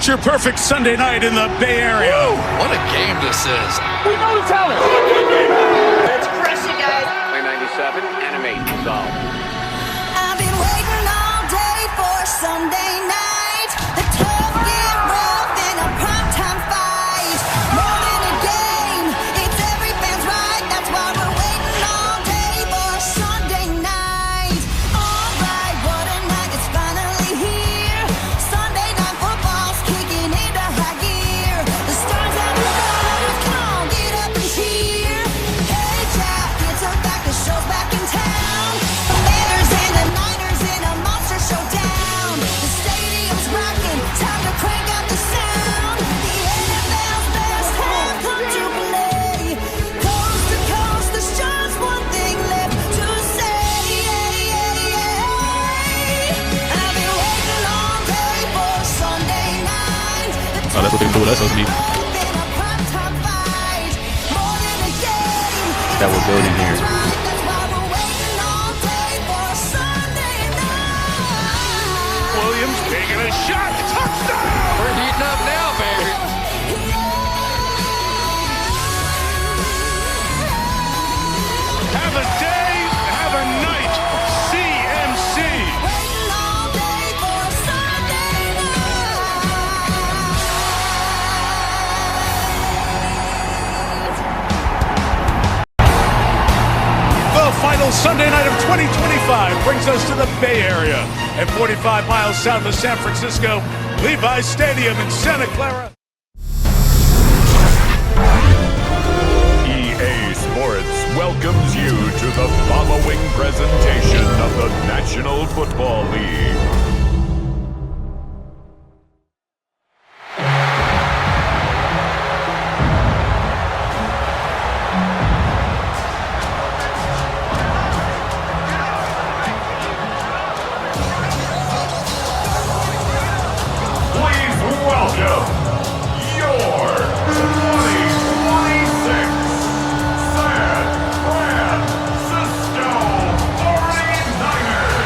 picture-perfect Sunday night in the Bay Area. Woo! What a game this is. We know the talent. Let's crush it, guys. Play 97, animate, resolve. I've been waiting all day for Sunday night. The tough get rough in a primetime fight. More than a game, it's every fan's right. That's why we're waiting all day for Sunday night. All right, what a night, it's finally here. Sunday night football's kicking into high gear. The stars have arrived, come on, get up and cheer. Hey, Jack, it's a fact, the show's back in town. Commanders and the Niners in a monster showdown. The stadium's rocking, time to crank up the sound. The NFL's best have come to play. Coast to coast, there's just one thing left to say. I've been waiting all day for Sunday night. That's what they do. That's us, me. That we're building here. Williams taking a shot. Touchdown! We're heating up now, baby. Have a day, have a night. CMC. The final Sunday night of 2025 brings us to the Bay Area at 45 miles south of San Francisco, Levi's Stadium in Santa Clara. EA Sports welcomes you to the following presentation of the National Football League. Please welcome your 2026 San Francisco 49ers.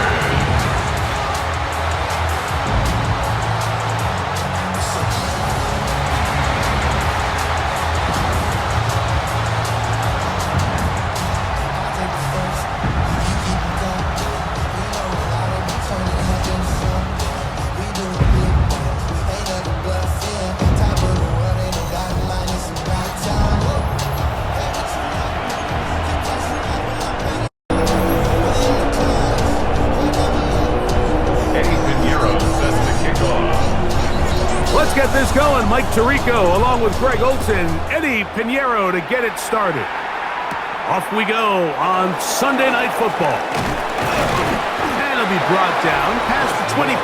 Eddie Pinheiro sets the kickoff. Let's get this going. Mike Tirico along with Greg Olson, Eddie Pinheiro to get it started. Off we go on Sunday Night Football. And it'll be brought down past the 25.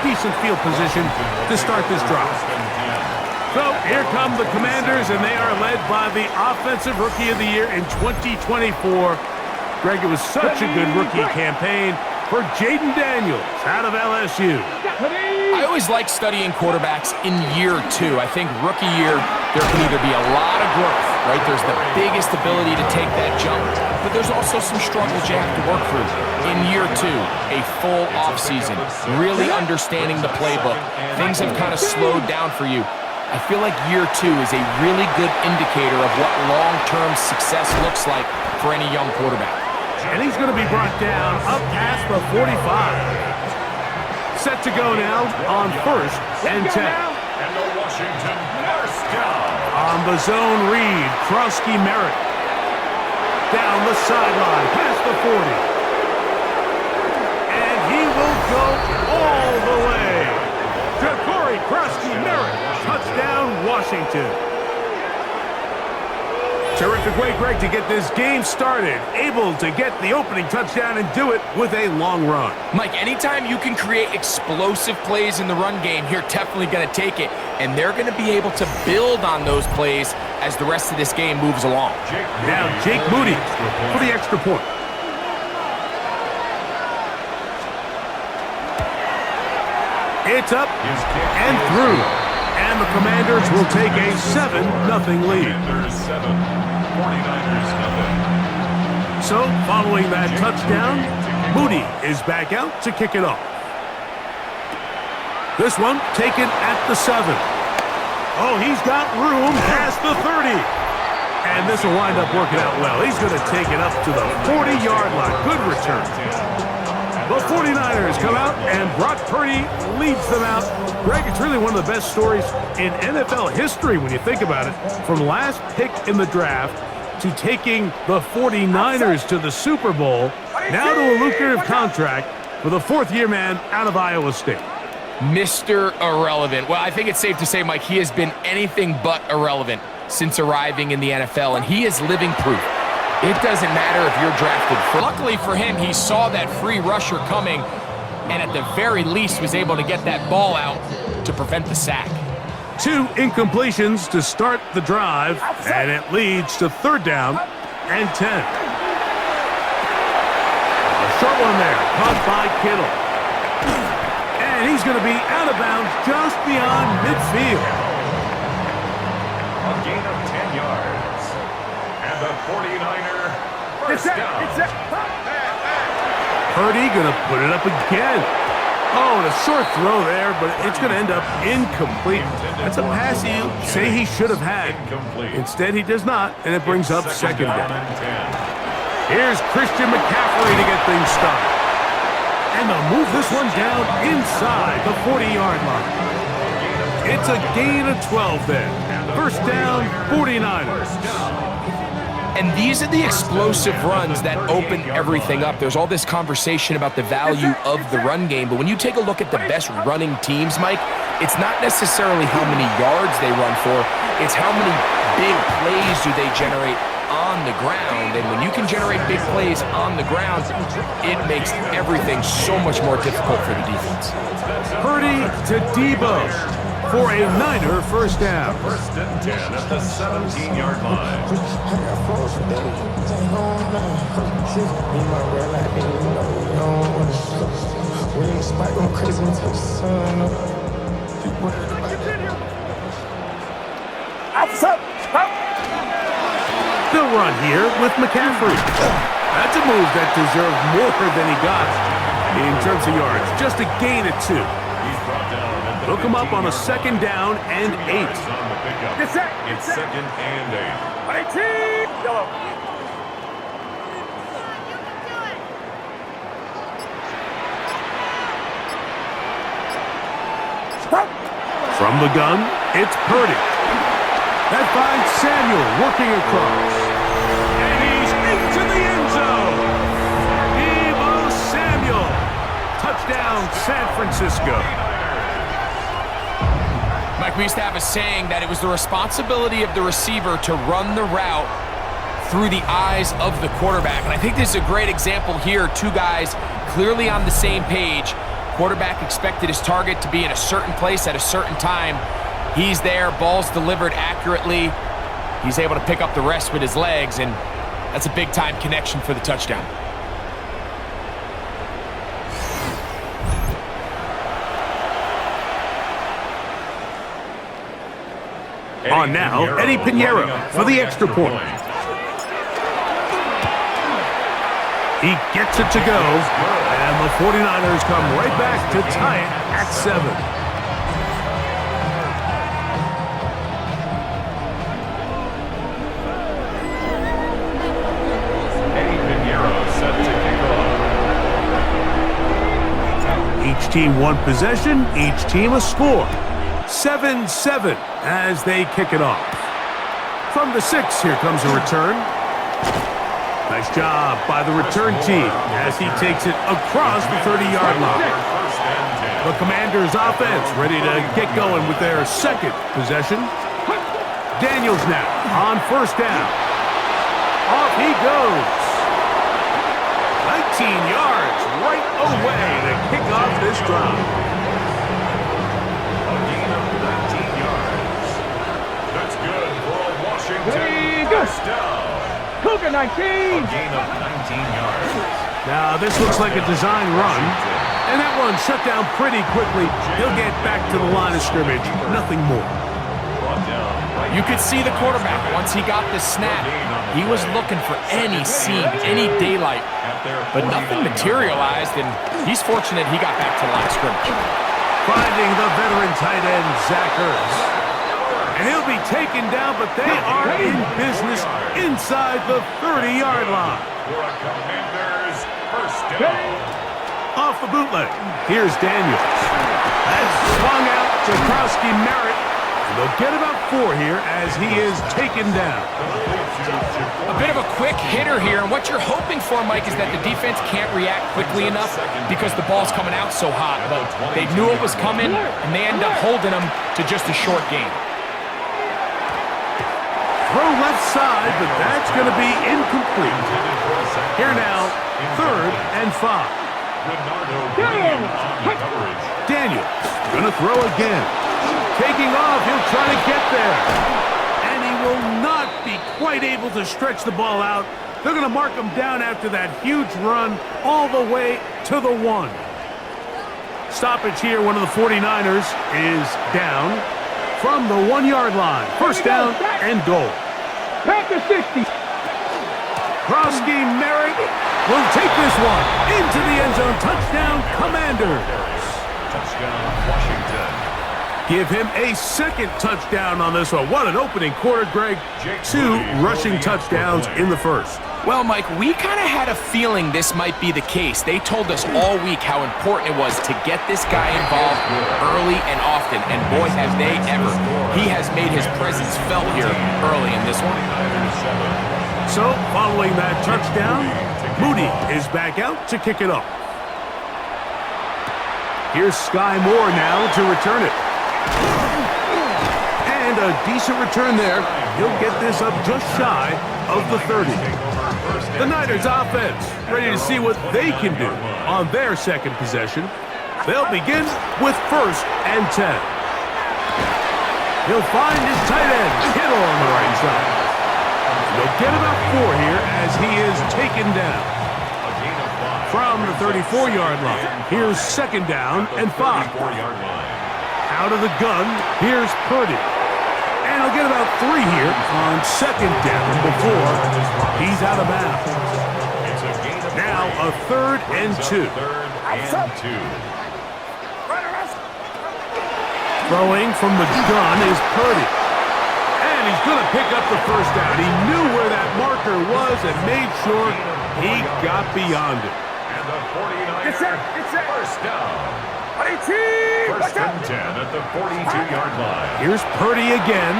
Decent field position to start this drive. So here come the Commanders, and they are led by the Offensive Rookie of the Year in 2024. Greg, it was such a good rookie campaign for Jaden Daniels out of LSU. I always like studying quarterbacks in year two. I think rookie year, there can either be a lot of growth, right? There's the biggest ability to take that jump, but there's also some struggles you have to work through. In year two, a full offseason, really understanding the playbook. Things have kind of slowed down for you. I feel like year two is a really good indicator of what long-term success looks like for any young quarterback. And he's going to be brought down up past the 45. Set to go now on 1st and 10. And the Washington first down. On the zone read, Krusky Merritt. Down the sideline, past the 40. And he will go all the way. Ja'Cory Krusky Merritt, touchdown Washington. Terrific way, Greg, to get this game started. Able to get the opening touchdown and do it with a long run. Mike, anytime you can create explosive plays in the run game, you're definitely going to take it. And they're going to be able to build on those plays as the rest of this game moves along. Now Jake Moody for the extra point. It's up and through. And the Commanders will take a 7-0 lead. 49ers nothing. So, following that touchdown, Moody is back out to kick it off. This one taken at the 7. Oh, he's got room past the 30. And this will wind up working out well. He's going to take it up to the 40-yard line. Good return. The 49ers come out, and Brock Purdy leads them out. Greg, it's really one of the best stories in NFL history when you think about it. From last pick in the draft to taking the 49ers to the Super Bowl, now to a lucrative contract for the fourth-year man out of Iowa State. Mr. Irrelevant. Well, I think it's safe to say, Mike, he has been anything but irrelevant since arriving in the NFL, and he is living proof. It doesn't matter if you're drafted. Luckily for him, he saw that free rusher coming, and at the very least was able to get that ball out to prevent the sack. 2 incompletions to start the drive, and it leads to 3rd down and 10. A short one there, caught by Kittle. And he's going to be out of bounds just beyond midfield. A gain of 10 yards. And the 49er first down. Purdy going to put it up again. Oh, and a short throw there, but it's going to end up incomplete. That's a pass you say he should have had. Instead, he does not, and it brings up 2nd down. Here's Christian McCaffrey to get things started. And they'll move this one down inside the 40-yard line. It's a gain of 12 there. First down, 49ers. And these are the explosive runs that open everything up. There's all this conversation about the value of the run game, but when you take a look at the best running teams, Mike, it's not necessarily how many yards they run for, it's how many big plays do they generate on the ground. And when you can generate big plays on the ground, it makes everything so much more difficult for the defense. Purdy to Deebo for a Niner first down. 1st and 10 at the 17-yard line. They'll run here with McCaffrey. That's a move that deserved more than he got in terms of yards. Just a gain of 2. They'll come up on a 2nd down and 8. It's 2nd and 8. From the gun, it's Purdy. That finds Samuel working across. And he's into the end zone. Deebo Samuel. Touchdown, San Francisco. Mike, we used to have a saying that it was the responsibility of the receiver to run the route through the eyes of the quarterback. And I think this is a great example here. 2 guys clearly on the same page. Quarterback expected his target to be in a certain place at a certain time. He's there, ball's delivered accurately. He's able to pick up the rest with his legs, and that's a big-time connection for the touchdown. On now, Eddie Pinheiro for the extra point. He gets it to go, and the 49ers come right back to tie it at 7. Each team 1 possession, each team a score. 7-7 as they kick it off. From the 6, here comes a return. Nice job by the return team as he takes it across the 30-yard line. The Commanders' offense ready to get going with their 2nd possession. Daniels now on 1st down. Off he goes. 19 yards right away to kick off this drive. A gain of 19 yards. That's good for a Washington first down. Cougar 19. A gain of 19 yards. Now this looks like a design run, and that one shut down pretty quickly. He'll get back to the line of scrimmage, nothing more. You could see the quarterback, once he got the snap, he was looking for any seam, any daylight, but nothing materialized, and he's fortunate he got back to the line of scrimmage. finding the veteran tight end, Zach Ertz. And he'll be taken down, but they are in business inside the 30-yard line. For a Commanders first down. Off the bootleg, here's Daniels. That's swung out to Krosky Merritt. And they'll get about 4 here as he is taken down. A bit of a quick hitter here, and what you're hoping for, Mike, is that the defense can't react quickly enough because the ball's coming out so hot. But they knew it was coming, and they end up holding them to just a short game. Throw left side, but that's going to be incomplete. Here now, 3rd and 5. Daniels going to throw again. Taking off, he'll try to get there. And he will not be quite able to stretch the ball out. They're going to mark him down after that huge run all the way to the 1. Stoppage here, one of the 49ers is down from the 1-yard line. First down and goal. Packer 60. Krosky Merritt will take this one into the end zone. Touchdown, Commanders. Touchdown, Washington. Give him a second touchdown on this one. What an opening quarter, Greg. 2 rushing touchdowns in the first. Well, Mike, we kind of had a feeling this might be the case. They told us all week how important it was to get this guy involved early and often, and boy, have they ever. He has made his presence felt here early in this one. So, following that touchdown, Moody is back out to kick it up. Here's Sky Moore now to return it. And a decent return there. He'll get this up just shy of the 30. The Niners offense ready to see what they can do on their second possession. They'll begin with 1st and 10. He'll find his tight end, Kittle on the right side. They'll get about 4 here as he is taken down. From the 34-yard line, here's 2nd down and 5. Out of the gun, here's Purdy. And he'll get about 3 here on 2nd down before he's out of bounds. Now a 3rd and 2. Throwing from the gun is Purdy. And he's going to pick up the first down. He knew where that marker was and made sure he got beyond it. And the 49ers first down. First and 10 at the 42-yard line. Here's Purdy again.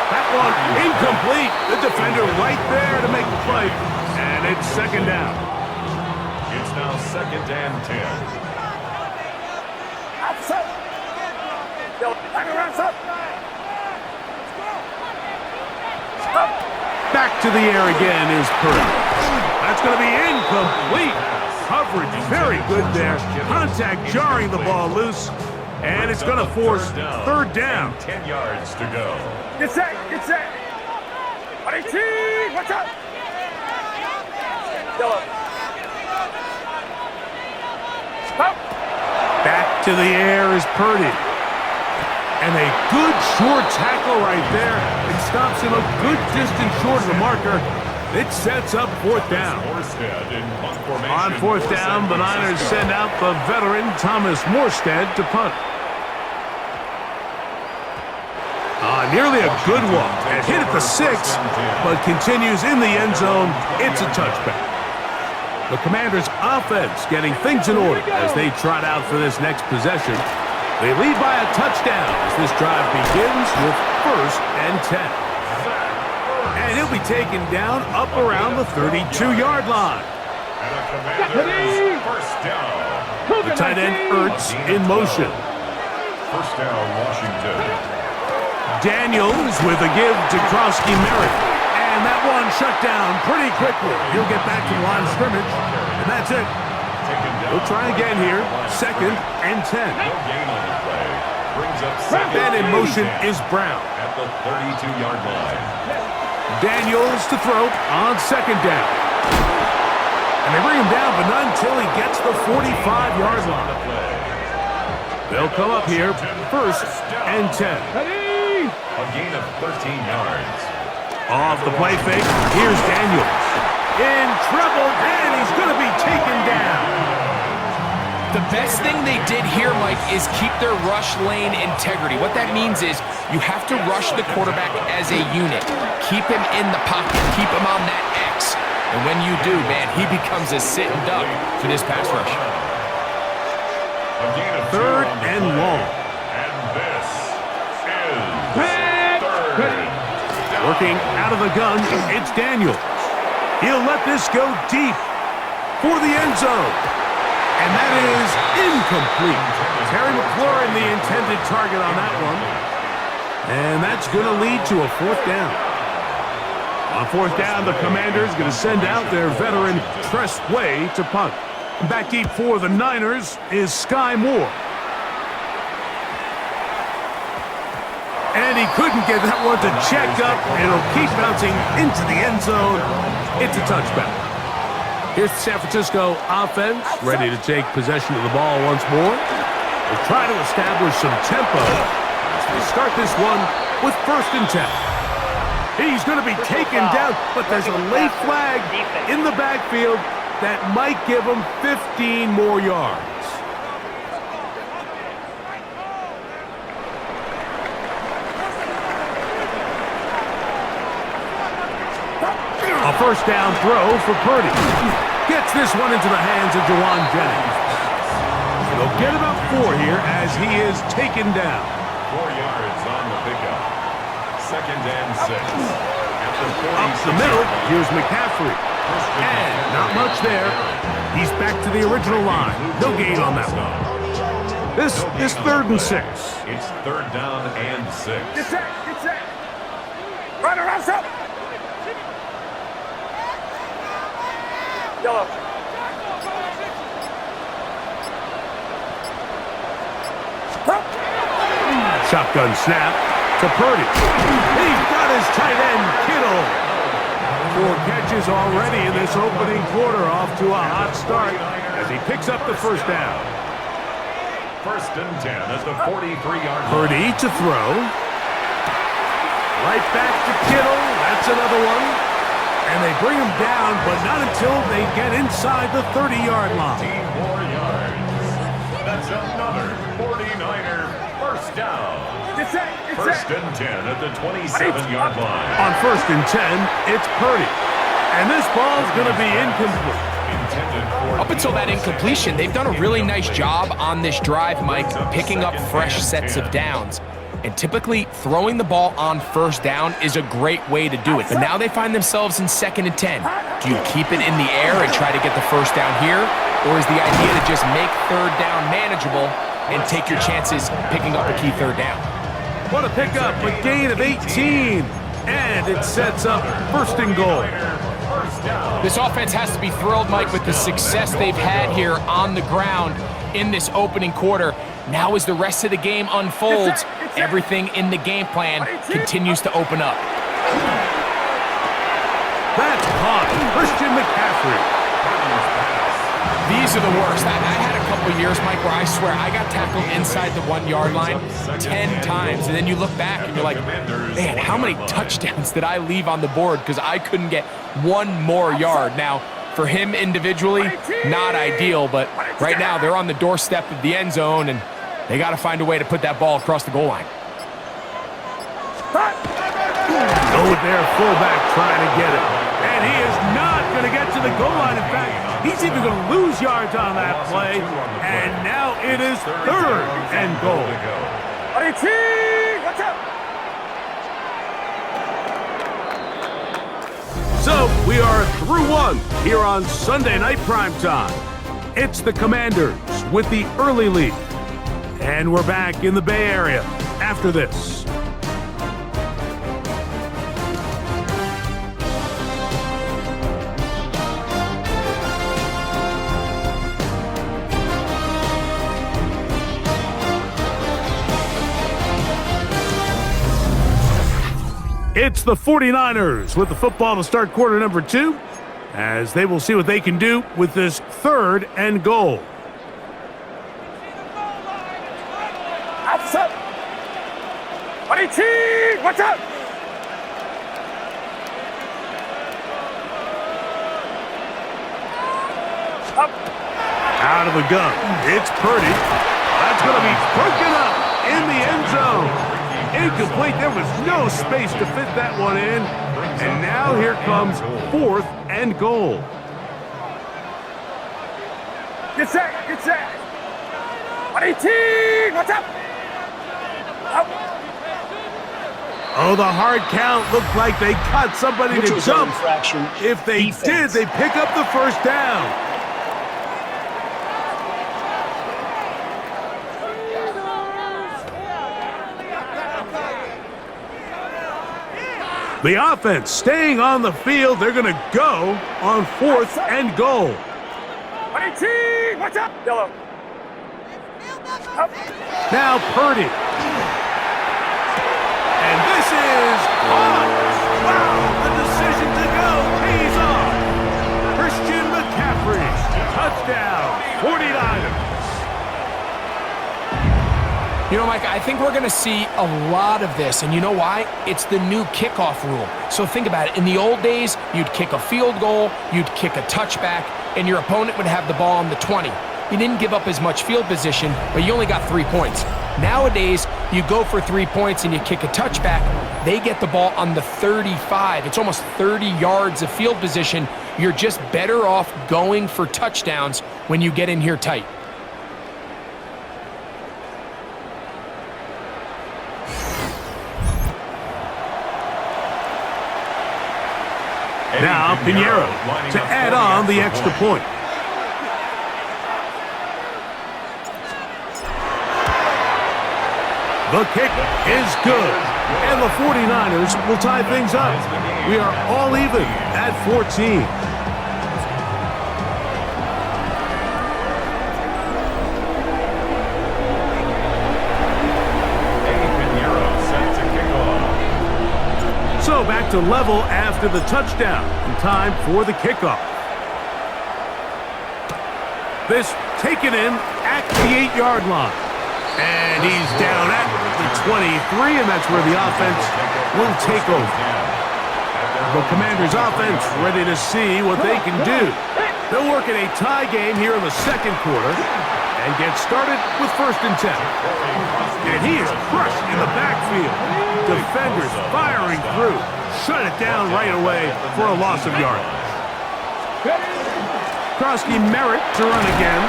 That one incomplete. The defender right there to make the play. And it's 2nd down. It's now 2nd and 10. Back to the air again is Purdy. That's going to be incomplete. Coverage very good there. Contact jarring the ball loose. And it's going to force 3rd down. 10 yards to go. Get set. Watch out. Back to the air is Purdy. And a good short tackle right there. It stops him a good distance short of the marker. It sets up 4th down. On 4th down, the Niners send out the veteran Thomas Morstead to punt. Nearly a good one. And hit at the 6, but continues in the end zone. It's a touchback. The Commanders' offense getting things in order as they trot out for this next possession. They lead by a touchdown as this drive begins with 1st and 10. And he'll be taken down up around the 32-yard line. First down. The tight end Ertz in motion. First down, Washington. Daniels with a give to Krosky Merritt. And that one shut down pretty quickly. He'll get back to the line of scrimmage. And that's it. We'll try again here. 2nd and 10. And in motion is Brown. At the 32-yard line. Daniels to throw on 2nd down. And they bring him down, but not until he gets the 45-yard line. They'll come up here, 1st and 10. A gain of 13 yards. Off the play fake, here's Daniels. In trouble, and he's going to be taken down. The best thing they did here, Mike, is keep their rush lane integrity. What that means is you have to rush the quarterback as a unit. Keep him in the pocket. Keep him on that X. And when you do, man, he becomes a sitting duck for this pass rush. Third and long. And this is third. Working out of the gun, it's Daniels. He'll let this go deep for the end zone. And that is incomplete. Terry McLaurin, the intended target on that one. And that's going to lead to a fourth down. On fourth down, the Commanders going to send out their veteran Tress Way to punt. Back deep for the Niners is Sky Moore. And he couldn't get that one to check up. It'll keep bouncing into the end zone. It's a touchback. Here's the San Francisco offense, ready to take possession of the ball once more. They'll try to establish some tempo as they start this one with 1st and 10. He's going to be taken down, but there's a late flag in the backfield that might give him 15 more yards. A 1st down throw for Purdy. Gets this one into the hands of Jawan Jennings. They'll get about 4 here as he is taken down. 4 yards on the pickup. 2nd and 6. At the 40. Up the middle, here's McCaffrey. And not much there. He's back to the original line. No gain on that one. This is 3rd and 6. It's 3rd down and 6. Get set. Get set. Run around, up. Yellow. Shotgun snap to Purdy. He's got his tight end, Kittle. 4 catches already in this opening quarter, off to a hot start as he picks up the 1st down. 1st and 10 at the 43-yard line. Purdy to throw. Right back to Kittle. That's another one. And they bring him down, but not until they get inside the 30-yard line. 15 more yards. That's another 49er 1st down. Get set. Get 1st set. and 10 at the 27-yard line. On 1st and 10, it's Purdy. And this ball's going to be incomplete. Up until that incompletion, they've done a really nice job on this drive, Mike, picking up fresh sets of downs. And typically, throwing the ball on 1st down is a great way to do it. But now they find themselves in 2nd and 10. Do you keep it in the air and try to get the 1st down here? Or is the idea to just make 3rd down manageable and take your chances picking up a key 3rd down? What a pickup, a gain of 18. And it sets up 1st and goal. This offense has to be thrilled, Mike, with the success they've had here on the ground in this opening quarter. Now as the rest of the game unfolds, everything in the game plan continues to open up. That's caught. Christian McCaffrey. These are the worst. I had a couple years, Mike, where I swear I got tackled inside the 1-yard line 10 times. And then you look back and you're like, man, how many touchdowns did I leave on the board because I couldn't get 1 more yard? Now, for him individually, not ideal, but right now they're on the doorstep of the end zone and they got to find a way to put that ball across the goal line. Go with their fullback trying to get it. And he is not going to get to the goal line. In fact, he's even going to lose yards on that play. And now it is 3rd and goal. Watch out. So we are through 1 here on Sunday Night Primetime. It's the Commanders with the early lead. And we're back in the Bay Area after this. It's the 49ers with the football to start quarter number 2, as they will see what they can do with this 3rd and goal. Outside. Watch out. Out out of the gun. It's Purdy. That's going to be broken up in the end zone. Incomplete. There was no space to fit that one in. And now here comes 4th and goal. Get set. Get set. 18. What's up? Up. Oh, the hard count looked like they cut somebody to jump. If they did, they pick up the first down. The offense staying on the field. They're going to go on 4th and goal. 18. What's up? Yellow. Up. Now Purdy. And this is on. Wow, the decision to go pays off. Christian McCaffrey, touchdown, 49ers. You know, Mike, I think we're going to see a lot of this, and you know why? It's the new kickoff rule. So think about it. In the old days, you'd kick a field goal, you'd kick a touchback, and your opponent would have the ball on the 20. You didn't give up as much field position, but you only got 3 points. Nowadays, you go for 3 points and you kick a touchback, they get the ball on the 35. It's almost 30 yards of field position. You're just better off going for touchdowns when you get in here tight. Now Pinheiro to add on the extra point. The kick is good, and the 49ers will tie things up. We are all even at 14. So back to level after the touchdown, and time for the kickoff. This taken in at the 8-yard line. And he's down at the 23, and that's where the offense will take over. The Commanders' offense ready to see what they can do. They'll work in a tie game here in the second quarter and get started with 1st and 10. And he is crushed in the backfield. Defenders firing through. Shut it down right away for a loss of yardage. Krosky Merritt to run again.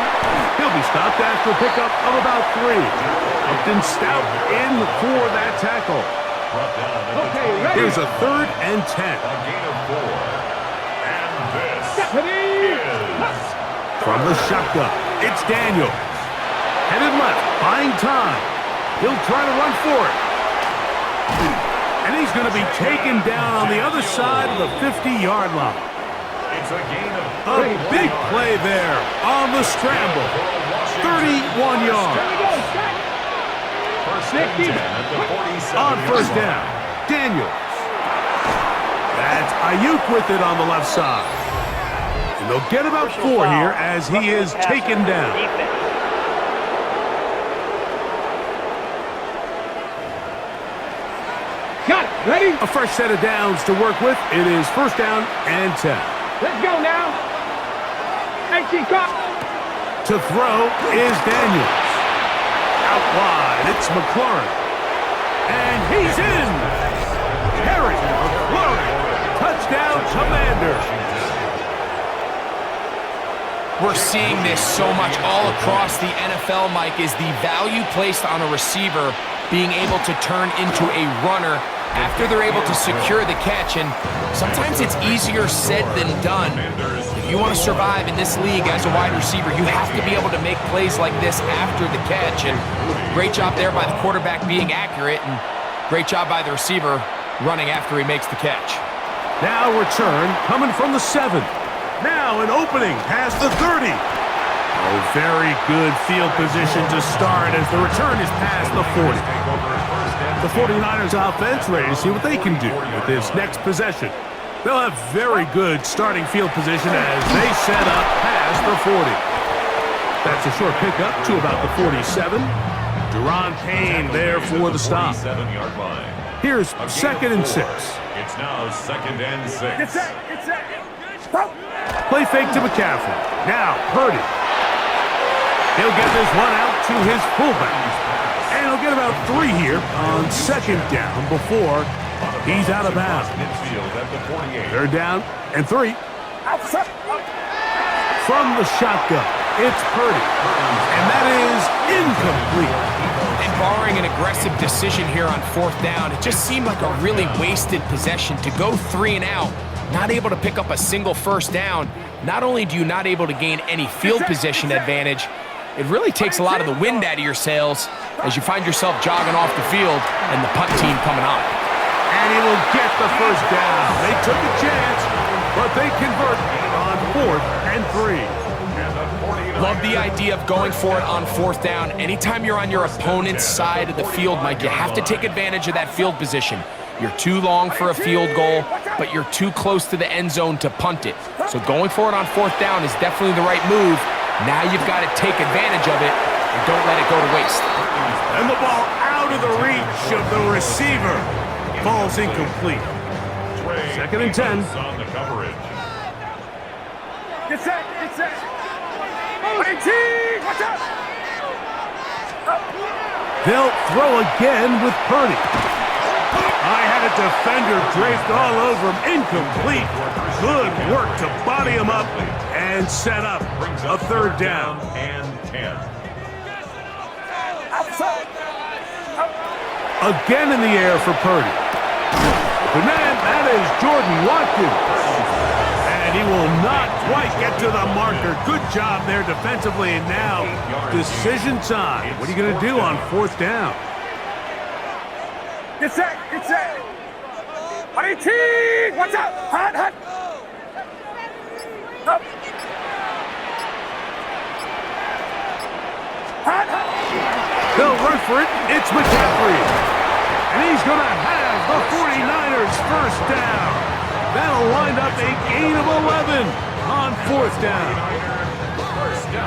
He'll be stopped after a pickup of about 3. Upton Stout in for that tackle. Here's a 3rd and 10. From the shotgun, it's Daniel. Headed left, buying time. He'll try to run for it. And he's going to be taken down on the other side of the 50-yard line. A big play there on the scramble. 31 yards. On 1st down, Daniels. That's Ayuk with it on the left side. And they'll get about 4 here as he is taken down. Got it. Ready? A fresh set of downs to work with. It is 1st down and 10. Let's go now. 18 clock. To throw is Daniels. Out wide, it's McLaurin. And he's in. Terry McLaurin. Touchdown, Commanders. We're seeing this so much all across the NFL, Mike, is the value placed on a receiver being able to turn into a runner after they're able to secure the catch. And sometimes it's easier said than done. If you want to survive in this league as a wide receiver, you have to be able to make plays like this after the catch. And great job there by the quarterback being accurate, and great job by the receiver running after he makes the catch. Now return coming from the 7. Now an opening past the 30. Oh, very good field position to start as the return is past the 40. The 49ers offense ready to see what they can do with this next possession. They'll have very good starting field position as they set up past the 40. That's a short pickup to about the 47. Duron Payne there for the stop. Here's 2nd and 6. It's now 2nd and 6. Get set. Get set. Stop. Play fake to McCaffrey. Now Purdy. He'll get this one out to his fullback. And he'll get about 3 here on second down before he's out of bounds. 3rd down and 3. From the shotgun, it's Purdy. And that is incomplete. And barring an aggressive decision here on 4th down, it just seemed like a really wasted possession to go 3 and out, not able to pick up a single 1st down. Not only do you not able to gain any field position advantage, it really takes a lot of the wind out of your sails as you find yourself jogging off the field and the punt team coming on. And he will get the 1st down. They took a chance, but they convert on 4th and 3. Love the idea of going for it on 4th down. Anytime you're on your opponent's side of the field, Mike, you have to take advantage of that field position. You're too long for a field goal, but you're too close to the end zone to punt it. So going for it on 4th down is definitely the right move. Now you've got to take advantage of it and don't let it go to waste. And the ball out of the reach of the receiver. Falls incomplete. 2nd and 10. Get set, get set. Watch out. They'll throw again with Purdy. I had a defender draped all over him. Incomplete. Good work to body him up and set up a 3rd down. Again in the air for Purdy. The man, that is Jordan Watkins. And he will not quite get to the marker. Good job there defensively. And now, decision time. What are you going to do on 4th down? Get set, get set. Watch out. Hot. Up. Hot. They'll run for it. It's McCaffrey. And he's going to have the 49ers 1st down. That'll wind up a gain of 11 on 4th down.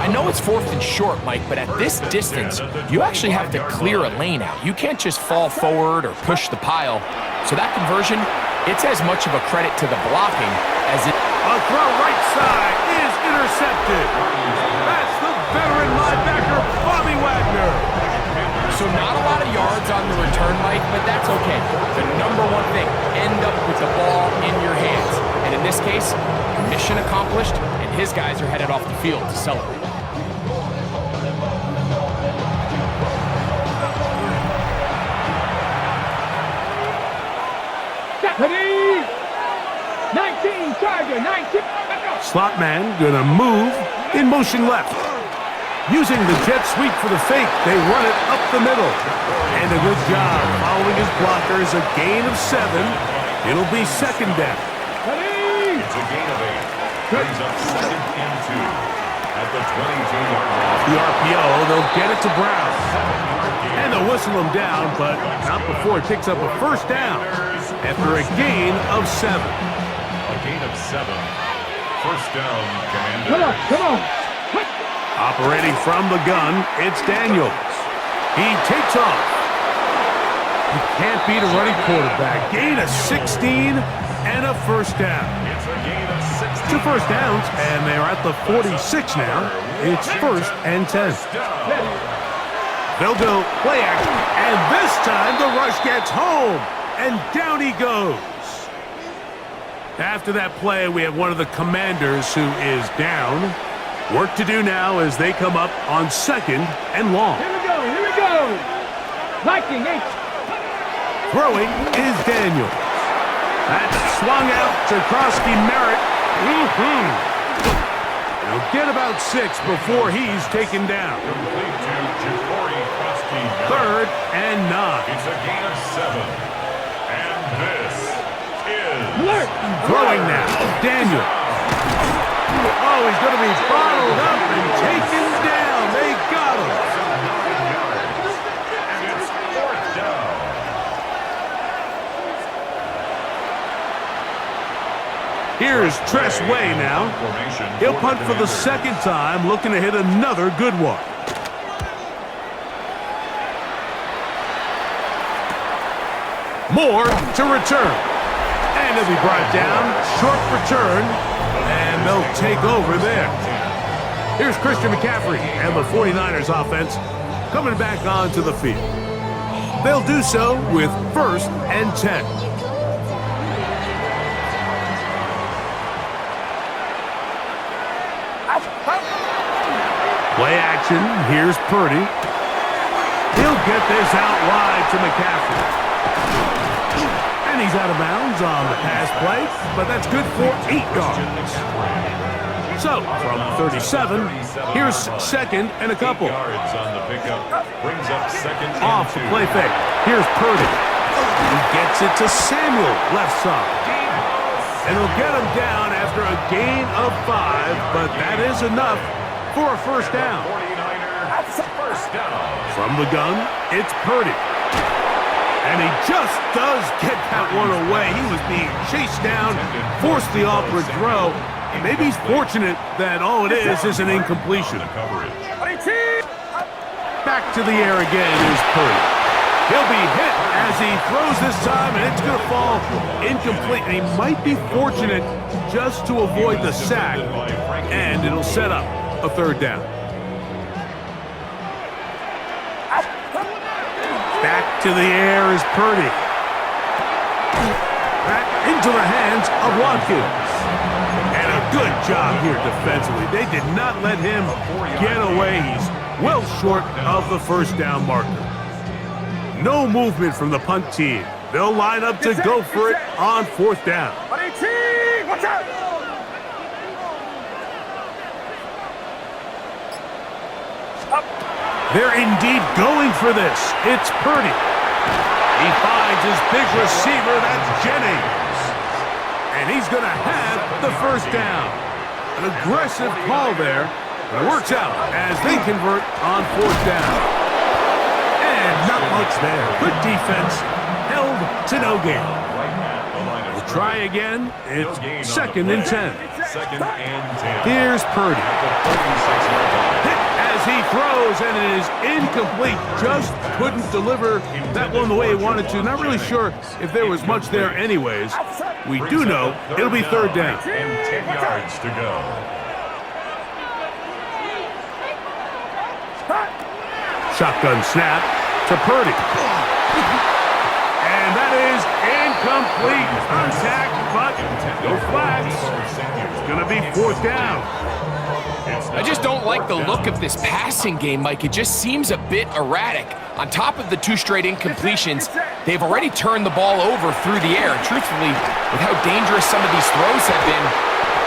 I know it's 4th and short, Mike, but at this distance, you actually have to clear a lane out. You can't just fall forward or push the pile. So that conversion, it's as much of a credit to the blocking as it... A throw right side is intercepted. That's the veteran linebacker, Bobby Wagner. So not a lot of yards on the return, Mike, but that's okay. The number one thing, end up with the ball in your hands. And in this case, mission accomplished, and his guys are headed off the field to celebrate. Deputy! 19, Charger, 19. Slot man gonna move in motion left. Using the jet sweep for the fake, they run it up the middle. And a good job following his blockers, a gain of 7. It'll be 2nd down. It's a gain of 8. Brings up 2nd and 2 at the 22-yard line. The RPO, they'll get it to Brown. And they'll whistle him down, but not before it picks up a 1st down after a gain of 7. A gain of 7. 1st down, Commander. Come on. Operating from the gun, it's Daniels. He takes off. You can't beat a running quarterback. Gain of 16 and a 1st down. It's a gain of 16. 2 1st downs, and they're at the 46 now. It's 1st and 10. They'll go play action, and this time the rush gets home, and down he goes. After that play, we have one of the Commanders who is down. Work to do now as they come up on 2nd and long. Here we go. Viking 8. Throwing is Daniels. That's swung out to Krosky Merritt. He'll get about 6 before he's taken down. 3rd and 9. It's a gain of 7. And this is... Throwing now, Daniels. Oh, he's going to be bottled up and taken down. They got him. And it's 4th down. Here's Tress Way now. He'll punt for the 2nd time, looking to hit another good one. Moore to return. And he'll be brought down. Short return. And they'll take over there. Here's Christian McCaffrey and the 49ers offense coming back onto the field. They'll do so with 1st and 10. Play action. Here's Purdy. He'll get this out wide to McCaffrey. And he's out of bounds on the pass play, but that's good for 8 yards. So, from 37, here's 2nd and a couple. Off the play fake. Here's Purdy. He gets it to Samuel, left side. And he'll get him down after a gain of 5, but that is enough for a 1st down. From the gun, it's Purdy. And he just does get that one away. He was being chased down, forced the awkward throw. Maybe he's fortunate that all it is an incompletion. Back to the air again is Purdy. He'll be hit as he throws this time, and it's going to fall incomplete. And he might be fortunate just to avoid the sack, and it'll set up a 3rd down. Back to the air is Purdy. Back into the hands of Watkins. And a good job here defensively. They did not let him get away. He's well short of the 1st down marker. No movement from the punt team. They'll line up to go for it on 4th down. Watch out! They're indeed going for this. It's Purdy. He finds his big receiver, that's Jennings. And he's going to have the 1st down. An aggressive call there. But it works out as they convert on 4th down. And not much there. Good defense. Held to no gain. We'll try again. It's 2nd and 10. Here's Purdy. As he throws, and it is incomplete. Just couldn't deliver that one the way he wanted to. Not really sure if there was much there anyways. We do know it'll be 3rd down. And 10 yards to go. Shotgun snap to Purdy. And that is incomplete. Contact, but no flags. It's going to be 4th down. I just don't like the look of this passing game, Mike. It just seems a bit erratic. On top of the 2 straight incompletions, they've already turned the ball over through the air. And truthfully, with how dangerous some of these throws have been,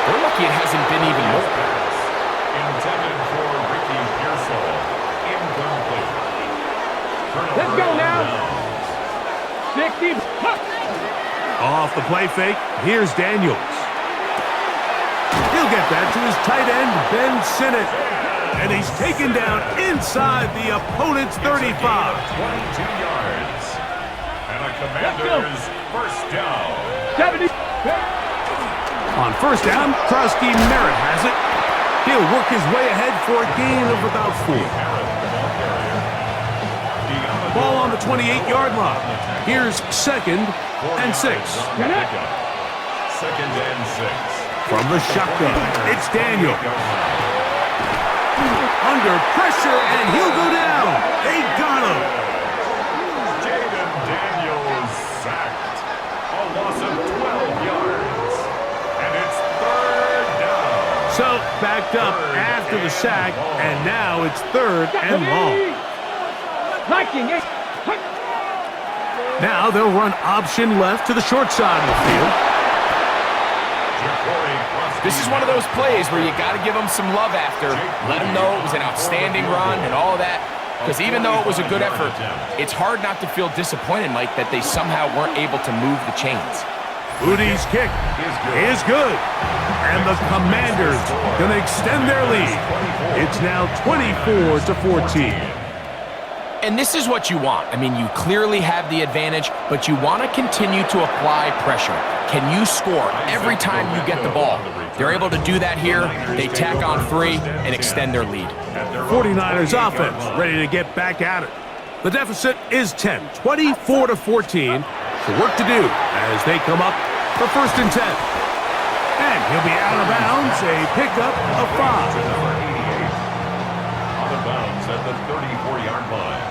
they're lucky it hasn't been even more. Intended for Ricky Pearsall. Incomplete. Let's go now. 60. Off the play fake, here's Daniels. He'll get that to his tight end, Ben Sinnott. And he's taken down inside the opponent's 35. 22 yards. And a Commander's 1st down. 70. On 1st down, Krosky Merritt has it. He'll work his way ahead for a gain of about 4. Ball on the 28-yard line. Here's 2nd and 6. 2nd and 6. From the shotgun, it's Daniel. Under pressure, and he'll go down. They got him. Jaden Daniels sacked. A loss of 12 yards. And it's 3rd down. So, backed up after the sack, and now it's 3rd and long. Now they'll run option left to the short side of the field. This is one of those plays where you got to give them some love after. Let them know it was an outstanding run and all of that. Because even though it was a good effort, it's hard not to feel disappointed, Mike, that they somehow weren't able to move the chains. Udi's kick is good. And the Commanders going to extend their lead. It's now 24-14. And this is what you want. I mean, you clearly have the advantage, but you want to continue to apply pressure. Can you score every time you get the ball? They're able to do that here. They tack on 3 and extend their lead. 49ers offense ready to get back at it. The deficit is 10, 24-14. The work to do as they come up for 1st and 10. And he'll be out of bounds, a pickup of 5. yards at the 34-yard line.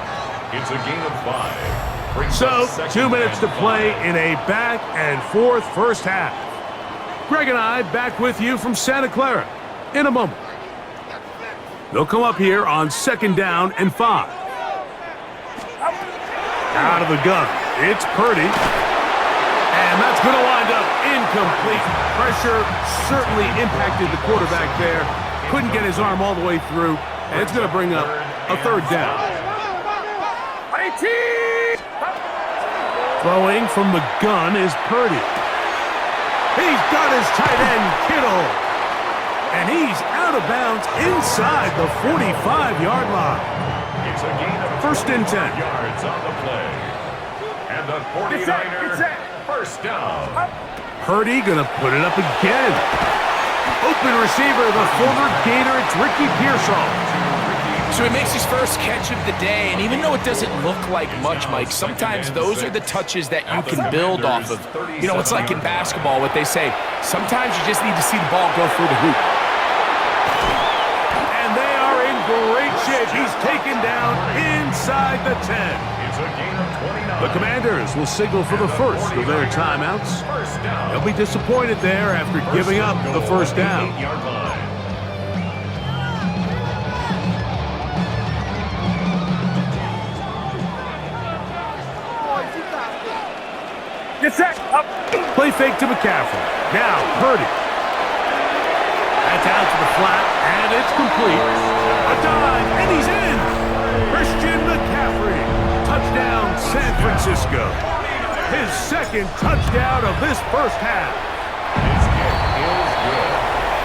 It's a gain of 5. Brings So, up second 2 minutes to and play 5. in a back-and-forth first half. Greg and I back with you from Santa Clara in a moment. They'll come up here on 2nd down and 5. Out of the gun, it's Purdy. And that's going to wind up incomplete. Pressure certainly impacted the quarterback there. Couldn't get his arm all the way through. And it's going to bring up a 3rd down. Throwing from the gun is Purdy. He's got his tight end, Kittle. And he's out of bounds inside the 45-yard line. It's a gain of 1st and 10. yards on the play. And the 49er, first down. Purdy gonna put it up again. Open receiver, the former Gator, it's Ricky Pearsall. So he makes his first catch of the day, and even though it doesn't look like much, Mike, sometimes those are the touches that you can build off of. You know, it's like in basketball, what they say, sometimes you just need to see the ball go through the hoop. And they are in great shape. He's taken down inside the 10. It's a gain of 29. The Commanders will signal for the first of their timeouts. They'll be disappointed there after giving up the first down. Get set. Up. Play fake to McCaffrey. Now Purdy. That's out to the flat, and it's complete. A dive, and he's in. Christian McCaffrey. Touchdown, San Francisco. His 2nd touchdown of this first half.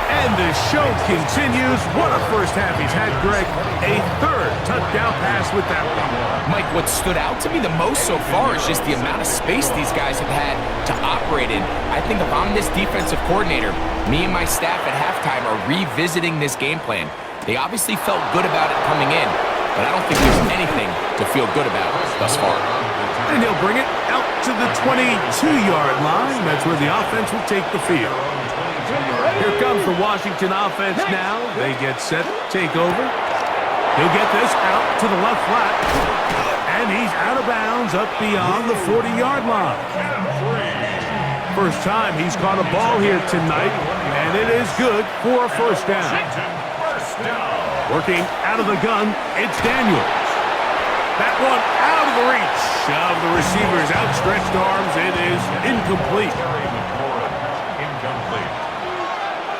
And the show continues. What a first half he's had, Greg. A 3rd touchdown pass with that one. Mike, what stood out to me the most so far is just the amount of space these guys have had to operate in. I think if I'm this defensive coordinator, me and my staff at halftime are revisiting this game plan. They obviously felt good about it coming in, but I don't think there's anything to feel good about thus far. And he'll bring it out to the 22-yard line. That's where the offense will take the field. Here comes the Washington offense now. They get set, take over. He'll get this out to the left flat. And he's out of bounds up beyond the 40-yard line. First time he's caught a ball here tonight, and it is good for a first down. Working out of the gun, it's Daniels. That one out of the reach of the receiver's outstretched arms. It is incomplete.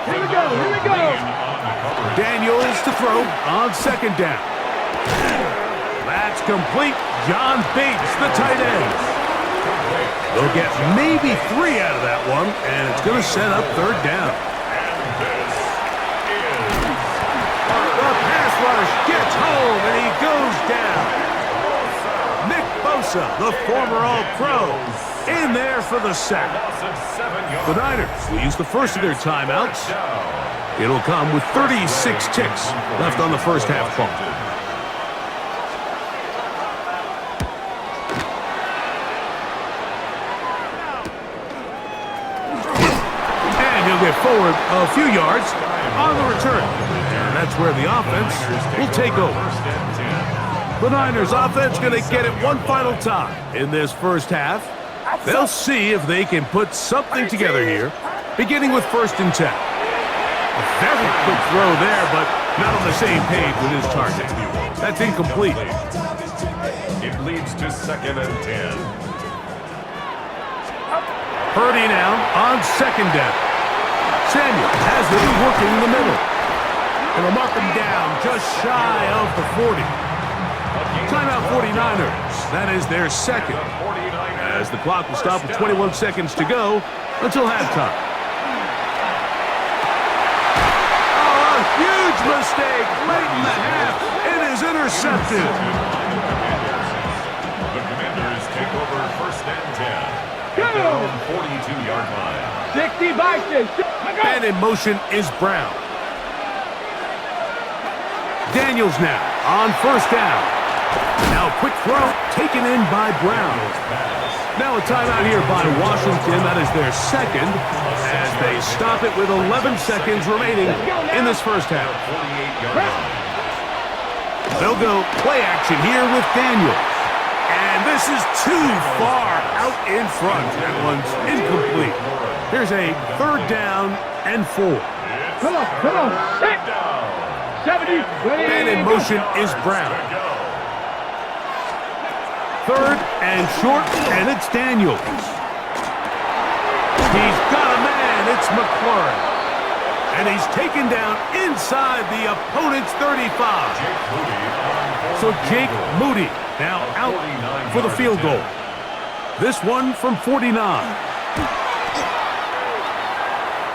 Here we go. Daniels to throw on 2nd down. That's complete. John Bates, the tight end. They'll get maybe 3 out of that one, and it's going to set up 3rd down. The pass rush gets home, and he goes down. Nick Bosa, the former All-Pro, in there for the sack. The Niners will use the first of their timeouts. It'll come with 36 ticks left on the first half clock. And he'll get forward a few yards on the return. And that's where the offense will take over. The Niners offense going to get it one final time in this first half. They'll see if they can put something together here, beginning with 1st and 10. A very quick throw there, but not on the same page with his target. That's incomplete. It leads to 2nd and 10. Purdy now on 2nd down. Samuel has them working in the middle. And they'll mark him down just shy of the 40. Timeout 49ers. That is their 2nd. As the clock will stop with 21 seconds to go until halftime. Oh, a huge mistake late in the half. It is intercepted. The Commanders take over 1st and 10. At their own 42-yard line. 60 Vikings. And in motion is Brown. Daniels now on 1st down. Now a quick throw taken in by Brown. Now a timeout here by Washington. That is their 2nd as they stop it with 11 seconds remaining in this first half. They'll go play action here with Daniels. And this is too far out in front. That one's incomplete. Here's a 3rd down and 4. Come on. 70. And in motion is Brown. 3rd and short, and it's Daniels. He's got a man. It's McLaurin. And he's taken down inside the opponent's 35. So Jake Moody now out for the field goal. This one from 49.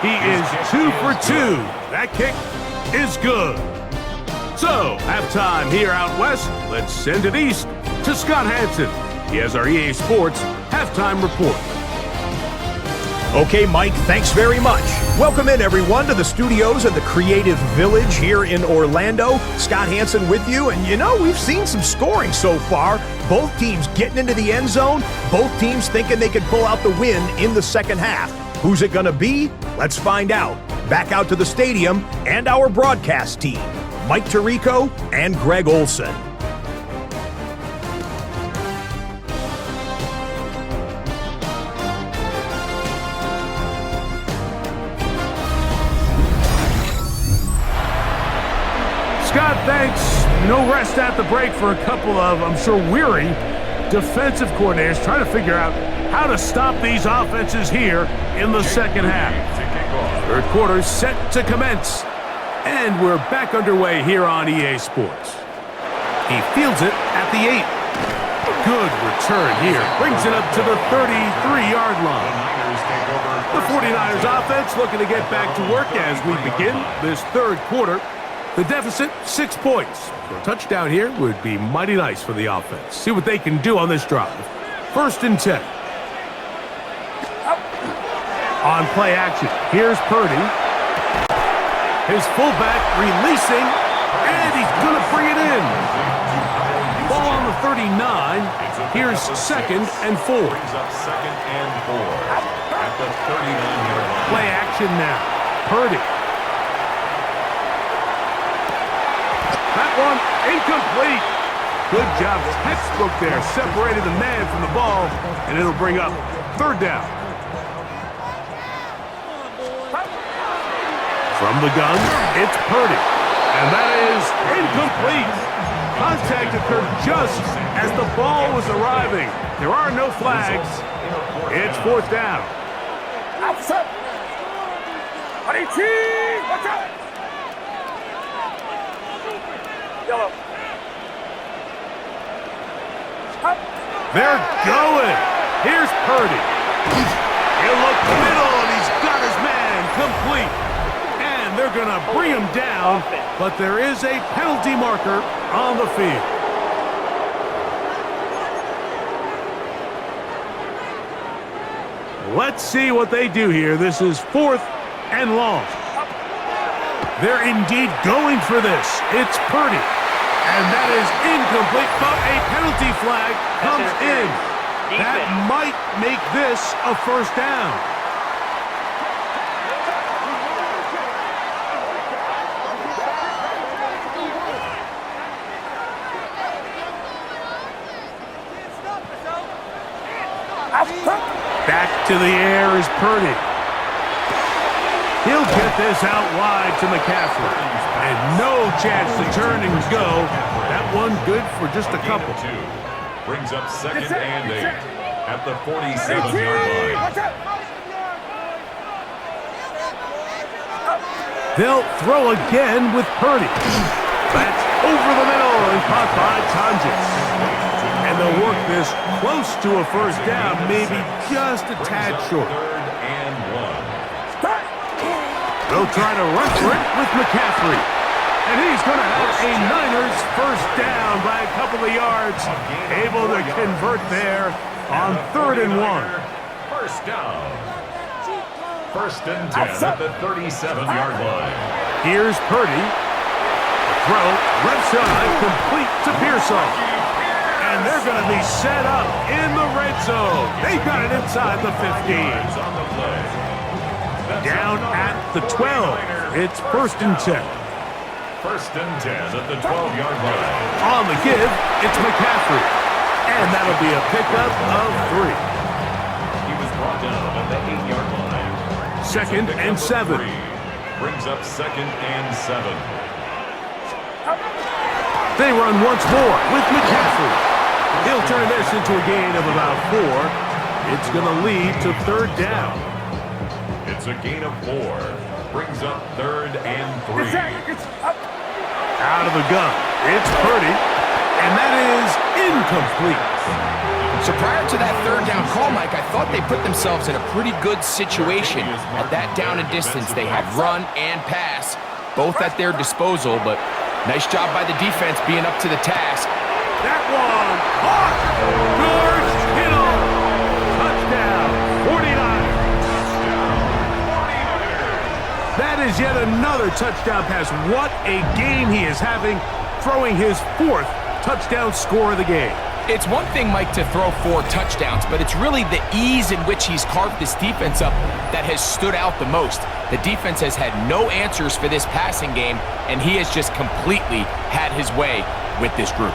He is 2 for 2. That kick is good. So, halftime here out west. Let's send it east to Scott Hansen. He has our EA Sports halftime report. Okay, Mike, thanks very much. Welcome in, everyone, to the studios of the Creative Village here in Orlando. Scott Hansen with you, and we've seen some scoring so far. Both teams getting into the end zone, both teams thinking they could pull out the win in the second half. Who's it going to be? Let's find out. Back out to the stadium and our broadcast team, Mike Tirico and Greg Olson. Scott, thanks. No rest at the break for a couple of, I'm sure, weary defensive coordinators trying to figure out how to stop these offenses here in the second half. 3rd quarter set to commence, and we're back underway here on EA Sports. He fields it at the 8. Good return here. Brings it up to the 33-yard line. The 49ers offense looking to get back to work as we begin this 3rd quarter. The deficit, 6 points. So a touchdown here would be mighty nice for the offense. See what they can do on this drive. 1st and 10. On play action, here's Purdy. His fullback releasing, and he's going to bring it in. Ball on the 39. Here's 2nd and 4. Play action now. Purdy. That one incomplete. Good job. Textbook there. Separated the man from the ball, and it'll bring up 3rd down. From the gun, it's Purdy. And that is incomplete. Contact occurred just as the ball was arriving. There are no flags. It's 4th down. Outside. Watch out. Yellow. They're going. Here's Purdy. He'll look middle, and he's got his man complete. And they're going to bring him down, but there is a penalty marker on the field. Let's see what they do here. This is 4th and long. They're indeed going for this. It's Purdy. And that is incomplete, but a penalty flag comes in. That might make this a 1st down. Back to the air is Purdy. He'll get this out wide to McCaffrey. And no chance to turn and go. That one good for just a couple. Brings up 2nd and 8 at the 47-yard line. They'll throw again with Purdy. That's over the middle and caught by Tonjes. And they'll work this close to a 1st down, maybe just a tad short. 3rd and 1. They'll try to run for it with McCaffrey. And he's going to have a Niners 1st down by a couple of yards. Able to convert there on 3rd and 1. 1st down. 1st and 10 at the 37-yard line. Here's Purdy. The throw, left side, complete to Pearsall. And they're going to be set up in the red zone. They got it inside the 15. Down at the 12. It's 1st and 10. First and 10 at the 12-yard line. On the give, it's McCaffrey. And that'll be a pickup of 3. He was brought down at the 8-yard line. 2nd and 7. Brings up 2nd and 7. They run once more with McCaffrey. He'll turn this into a gain of about 4. It's going to lead to 3rd down. It's a gain of 4. Brings up 3rd and 3. Out of the gun. It's Purdy. And that is incomplete. So prior to that 3rd down call, Mike, I thought they put themselves in a pretty good situation at that down and distance. They had run and pass, both at their disposal, but nice job by the defense being up to the task. That one caught. George Kittle. Touchdown. 49. That is yet another touchdown pass. What a game he is having, throwing his 4th touchdown score of the game. It's one thing, Mike, to throw 4 touchdowns, but it's really the ease in which he's carved this defense up that has stood out the most. The defense has had no answers for this passing game, and he has just completely had his way with this group.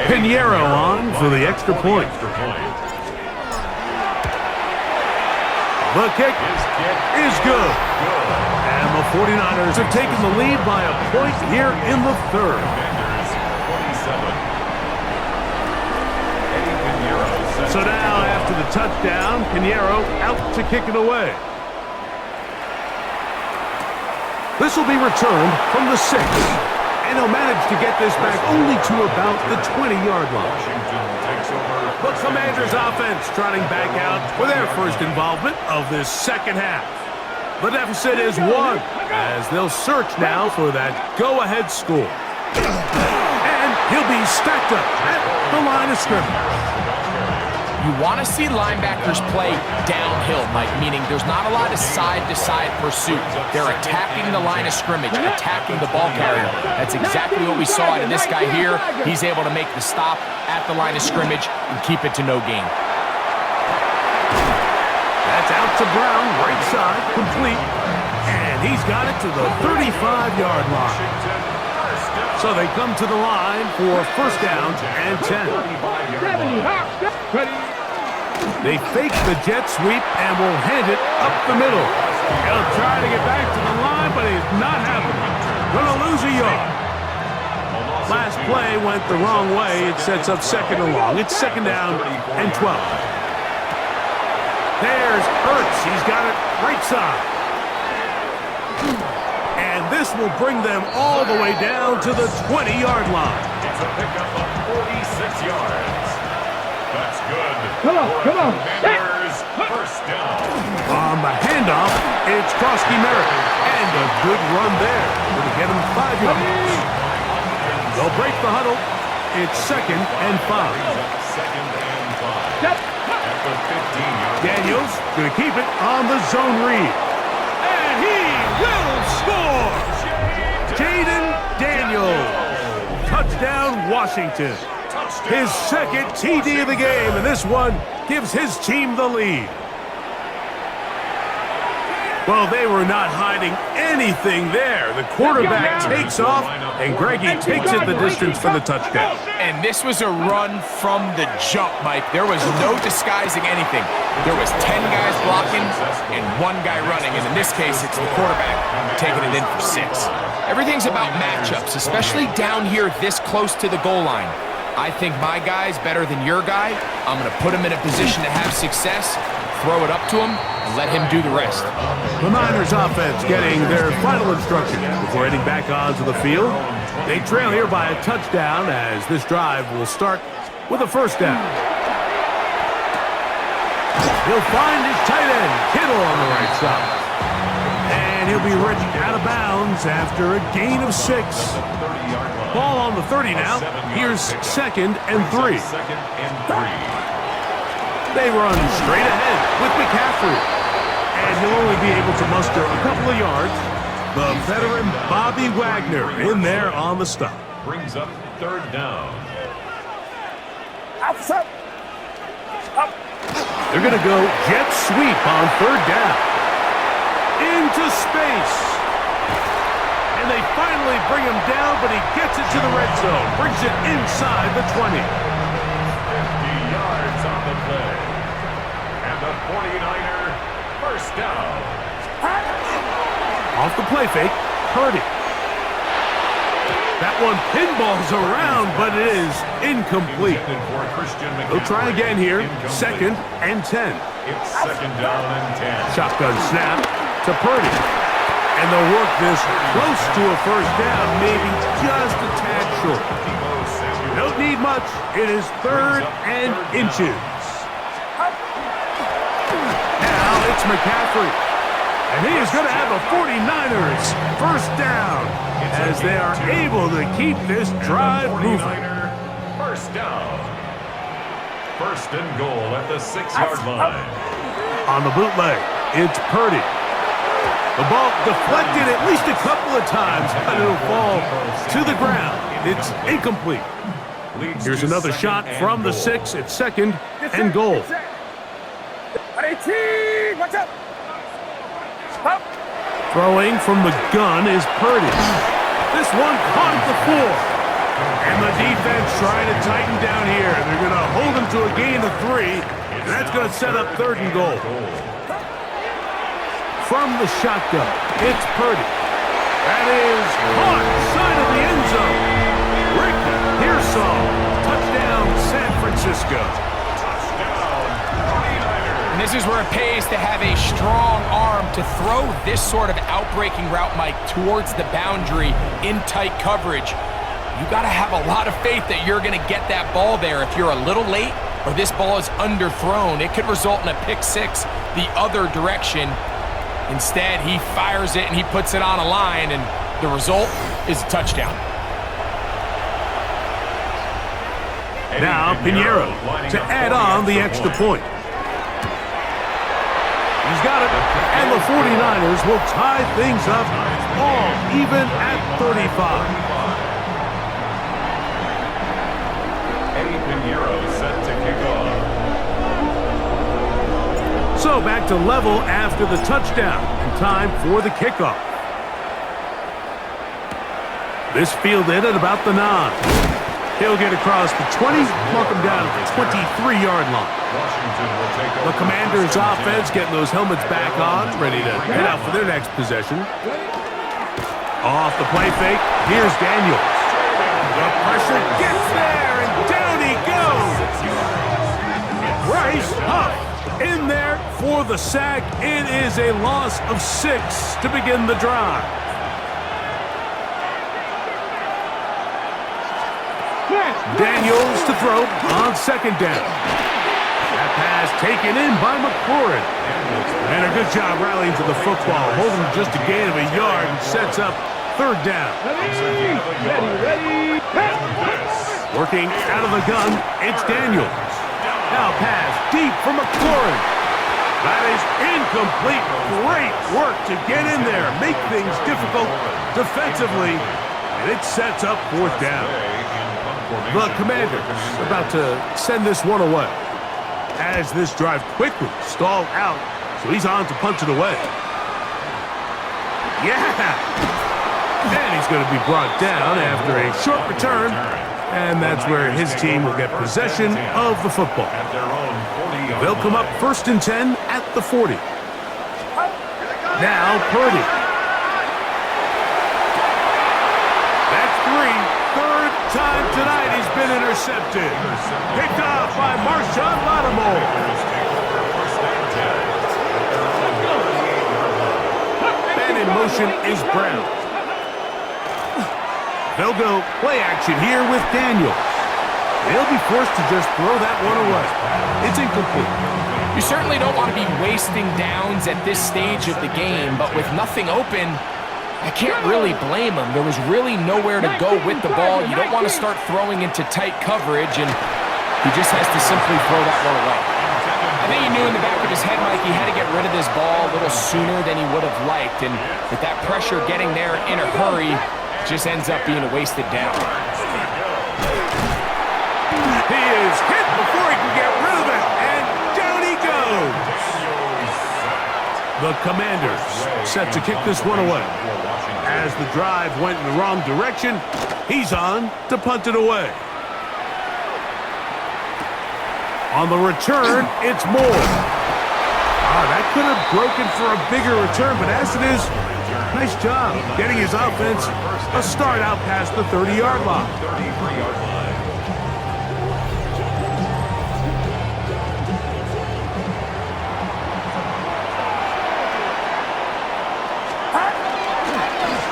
Pinheiro on for the extra point. The kick is good. And the 49ers have taken the lead by a point here in the 3rd. So now, after the touchdown, Pinheiro out to kick it away. This will be returned from the 6. And he'll manage to get this back only to about the 20-yard line. The Commanders' offense trotting back out for their first involvement of this 2nd half. The deficit is 1, as they'll search now for that go-ahead score. And he'll be stacked up at the line of scrimmage. You want to see linebackers play downhill, Mike, meaning there's not a lot of side-to-side pursuit. They're attacking the line of scrimmage, attacking the ball carrier. That's exactly what we saw out of this guy here. He's able to make the stop at the line of scrimmage and keep it to no gain. That's out to Brown, right side, complete. And he's got it to the 35-yard line. So they come to the line for 1st down and 10. They fake the jet sweep and will hand it up the middle. He'll try to get back to the line, but he's not happening. Gonna lose a yard. Last play went the wrong way. It sets up 2nd and long. It's 2nd down and 12. There's Ertz. He's got it right side. And this will bring them all the way down to the 20-yard line. It's a pickup of 46 yards. That's good. Come on. Commanders, 1st down. On the handoff, it's Krosky Merritt. And a good run there. It'll get him 5 yards. They'll break the huddle. It's 2nd and 5. 2nd and 5. At the 15-yard. Daniels going to keep it on the zone read. And he will score! Jaden Daniels. Touchdown, Washington. His 2nd TD of the game, and this one gives his team the lead. Well, they were not hiding anything there. The quarterback takes off, and Greggy takes it the distance for the touchdown. And this was a run from the jump, Mike. There was no disguising anything. There was 10 guys blocking and 1 guy running, and in this case, it's the quarterback taking it in for 6. Everything's about matchups, especially down here this close to the goal line. I think my guy's better than your guy. I'm going to put him in a position to have success, throw it up to him, and let him do the rest. The Niners offense getting their final instructions before heading back onto the field. They trail here by a touchdown as this drive will start with a 1st down. He'll find his tight end, Kittle, on the right side. And he'll be ready out of bounds after a gain of 6. Ball on the 30 now. Here's 2nd and 3. They run straight ahead with McCaffrey. And he'll only be able to muster a couple of yards. The veteran Bobby Wagner in there on the stop. Brings up 3rd down. They're going to go jet sweep on third down. Into space. And they finally bring him down, but he gets it to the red zone. Brings it inside the 20. 50 yards on the play. And the 49er first down. Off the play fake, Purdy. That one pinballs around, but it is incomplete. They'll try again here. Second and 10. It's second down and 10. Shotgun snap to Purdy. And they'll work this close to a first down, maybe just a tad short. Don't need much. It is third and inches. Now it's McCaffrey. And he is going to have a 49ers first down as they are able to keep this drive moving. First down. First and goal at the 6-yard line. On the bootleg, it's Purdy. The ball deflected at least a couple of times, but it'll fall to the ground. It's incomplete. Here's another shot from the 6 at second and goal. Watch out! Throwing from the gun is Purdy. This one caught at the 4. And the defense trying to tighten down here. They're going to hold him to a gain of 3, and that's going to set up third and goal. From the shotgun, it's Purdy. That is caught side of the end zone. Rick Pearsall, touchdown San Francisco. And this is where it pays to have a strong arm to throw this sort of outbreaking route, Mike, towards the boundary in tight coverage. You got to have a lot of faith that you're going to get that ball there. If you're a little late or this ball is underthrown, it could result in a pick 6 the other direction. Instead, he fires it and he puts it on a line, and the result is a touchdown. Now Pinheiro to add on the extra point. He's got it, and the 49ers will tie things up all even at 35. Eddie Pinheiro set to kick off. So back to level after the touchdown, and time for the kickoff. This fielded at about the 9. He'll get across the 20, mark him down at the 23-yard line. The Commanders' offense getting those helmets back on, ready to head out for their next possession. Off the play fake, here's Daniels. The pressure gets there, and down he goes. Bryce Huff in there for the sack. It is a loss of 6 to begin the drive. Daniels to throw on second down. That pass taken in by McLaurin. And a good job rallying to the football, holding just a gain of a yard and sets up third down. Ready. Working out of the gun, it's Daniels. Now pass deep for McLaurin. That is incomplete. Great work to get in there, make things difficult defensively, and it sets up fourth down. The Commanders about to send this one away as this drive quickly stalled out, so he's on to punch it away. Yeah! And he's going to be brought down after a short return, and that's where his team will get possession of the football. They'll come up first and 10 at the 40. Now Purdy. That's 3. Third time tonight he's been intercepted. Picked off by Marshawn Lattimore. Man in motion is Brown. They'll go play action here with Daniels. They'll be forced to just throw that one away. It's incomplete. You certainly don't want to be wasting downs at this stage of the game, but with nothing open, I can't really blame him. There was really nowhere to go with the ball. You don't want to start throwing into tight coverage, and he just has to simply throw that one away. I think he knew in the back of his head, Mike, he had to get rid of this ball a little sooner than he would have liked, and with that pressure getting there in a hurry, it just ends up being a wasted down. He is hit before he can get rid of it, and down he goes. The Commanders set to kick this one away. As the drive went in the wrong direction, he's on to punt it away. On the return, it's Moore. That could have broken for a bigger return, but as it is, nice job getting his offense a start out past the 30-yard line.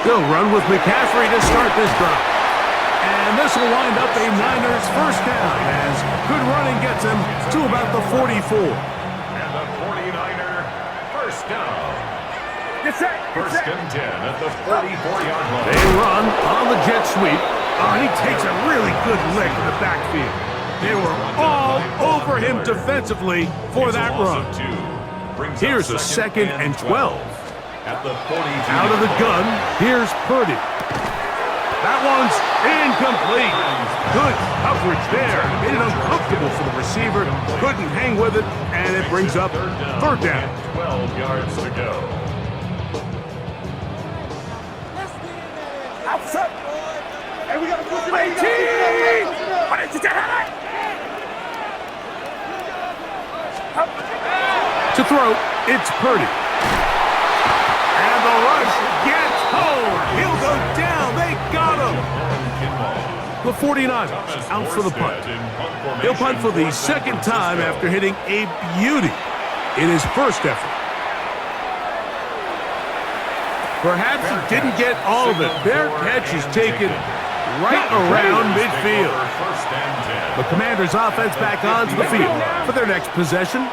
They'll run with McCaffrey to start this drive. And this will wind up a Niners first down as good running gets him to about the 44. And the 49er first down. First and 10 at the 44-yard line. They run on the jet sweep. And he takes a really good lick in the backfield. They were all over him defensively for that run. Here's a second and 12. At the 42. Out of the gun, here's Purdy. That one's incomplete. Good coverage there. Made it uncomfortable for the receiver. Couldn't hang with it, and it brings up third down. 12 yards to go. Outside. Hey, we got to push it. To throw, it's Purdy. And the rush gets home. He'll go down. They got him. The 49ers out for the punt. He'll punt for the second time after hitting a beauty in his first effort. Perhaps he didn't get all of it. Their catch is taken right around midfield. The Commanders' offense back onto the field for their next possession.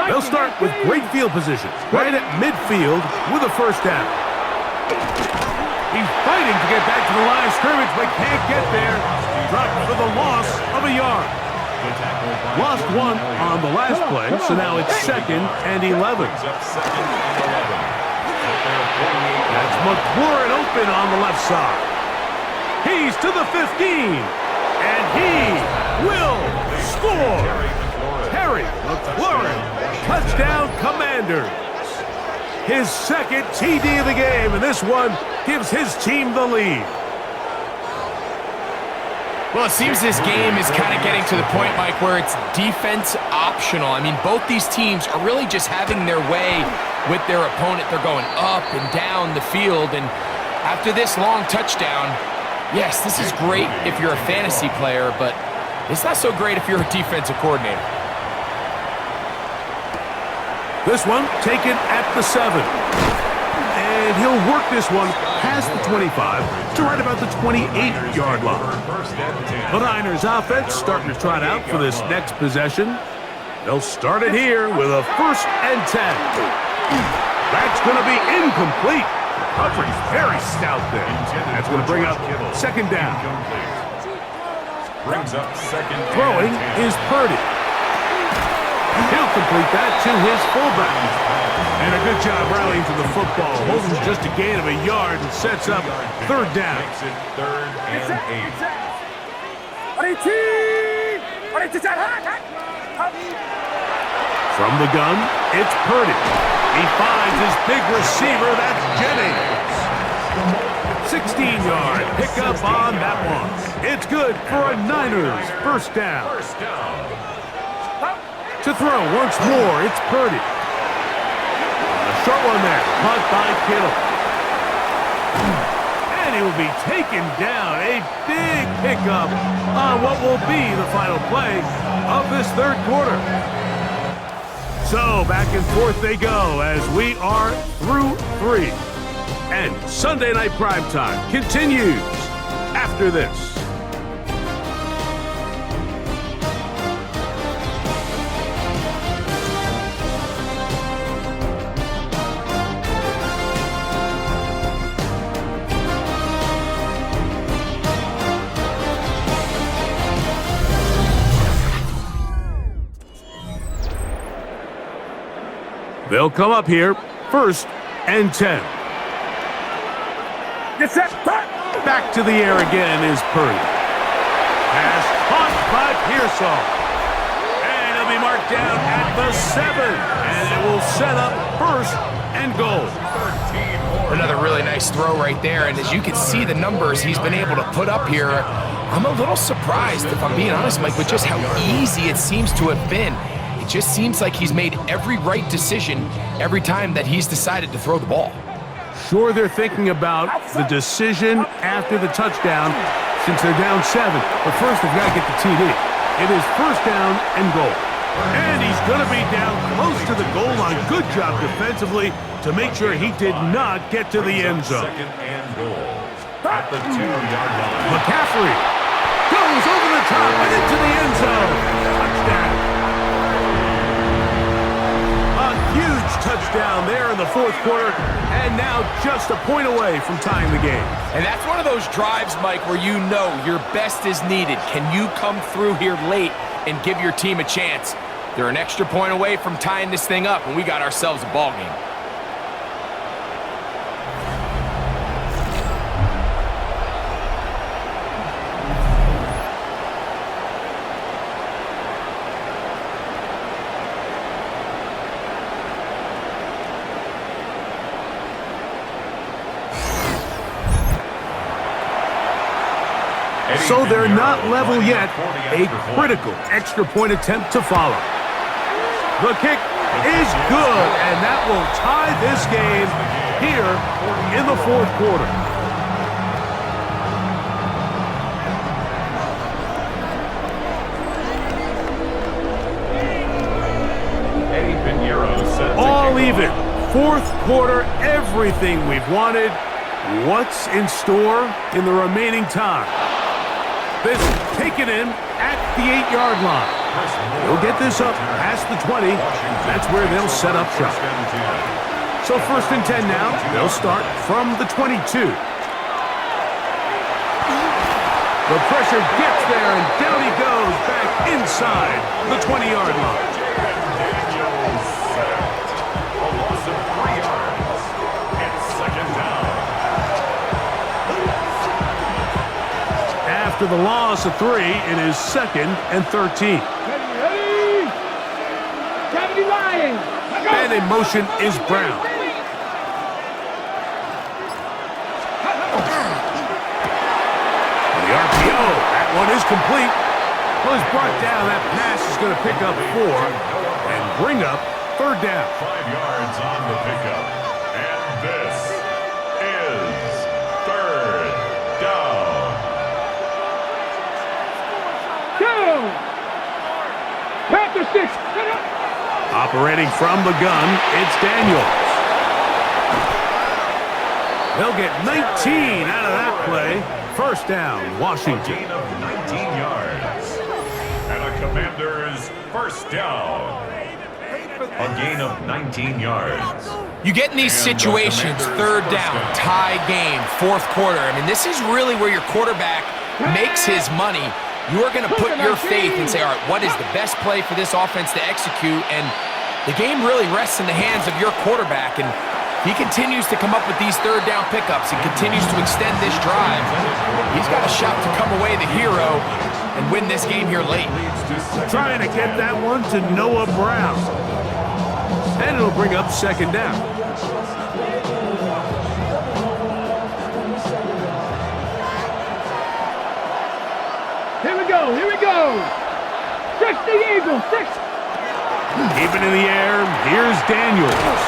They'll start with great field position right at midfield with a first down. He's fighting to get back to the line of scrimmage, but can't get there. Dropped for the loss of a yard. Lost one on the last play, so now it's second and 11. That's McLaurin open on the left side. He's to the 15, and he will score. Terry McLaurin, touchdown Commanders. His second TD of the game, and this one gives his team the lead. Well, it seems this game is kind of getting to the point, Mike, where it's defense optional. I mean, both these teams are really just having their way with their opponent. They're going up and down the field, and after this long touchdown, yes, this is great if you're a fantasy player, but it's not so great if you're a defensive coordinator. This one taken at the 7. And he'll work this one past the 25 to right about the 28-yard line. The Niners offense starting to trot out for this next possession. They'll start it here with a first and 10. That's going to be incomplete. Coverage very stout there. That's going to bring up second down. Throwing is Purdy. He'll complete that to his fullback. And a good job rallying to the football. Holds just a gain of a yard and sets up third down. Third and 8. From the gun, it's Purdy. He finds his big receiver, that's Jennings. 16-yard pickup on that one. It's good for a Niners first down. To throw once more, it's Purdy. A short one there, caught by Kittle. And he will be taken down. A big pickup on what will be the final play of this third quarter. So back and forth they go as we are through 3. And Sunday Night Primetime continues after this. They'll come up here, first and 10. Back to the air again is Purdy. Pass caught by Pearsall. And he'll be marked down at the 7, and it will set up 1st and goal. Another really nice throw right there, and as you can see the numbers he's been able to put up here, I'm a little surprised, if I'm being honest, Mike, with just how easy it seems to have been. It just seems like he's made every right decision every time that he's decided to throw the ball. Sure, they're thinking about the decision after the touchdown since they're down 7. But first, they've got to get the TD. It is 1st down and goal. And he's going to be down close to the goal line. Good job defensively to make sure he did not get to the end zone. 2nd and goal at the 2-yard line. McCaffrey goes over the top and into the end zone. Touchdown. A huge touchdown there in the 4th quarter, and now just a point away from tying the game. And that's one of those drives, Mike, where you know your best is needed. Can you come through here late and give your team a chance? They're an extra point away from tying this thing up, and we got ourselves a ball game. So they're not level yet. A critical extra point attempt to follow. The kick is good, and that will tie this game here in the 4th quarter. All even. 4th quarter, everything we've wanted. What's in store in the remaining time? This taken in at the 8-yard line. They'll get this up past the 20. That's where they'll set up shop. So 1st and 10 now. They'll start from the 22. The pressure gets there, and down he goes back inside the 20-yard line. A loss of 3 yards. It's 2nd down. After the loss of 3, it is 2nd and 13. And in motion is Brown. The RPO, that one is complete. Was brought down. That pass is going to pick up 4 and bring up 3rd down. 5 yards on the pickup. And this is 3rd down. Panther 6. Operating from the gun, it's Daniels. They'll get 19 out of that play. 1st down, Washington. A gain of 19 yards. And a Commander's 1st down. A gain of 19 yards. You get in these situations, 3rd down, tie game, 4th quarter. I mean, this is really where your quarterback makes his money. You are going to put your faith and say, all right, what is the best play for this offense to execute? And the game really rests in the hands of your quarterback. And he continues to come up with these 3rd down pickups and continues to extend this drive. He's got a shot to come away the hero and win this game here late. Trying to get that one to Noah Brown. And it'll bring up 2nd down. Here we go. 6 the Eagles, 6. Even in the air, here's Daniels.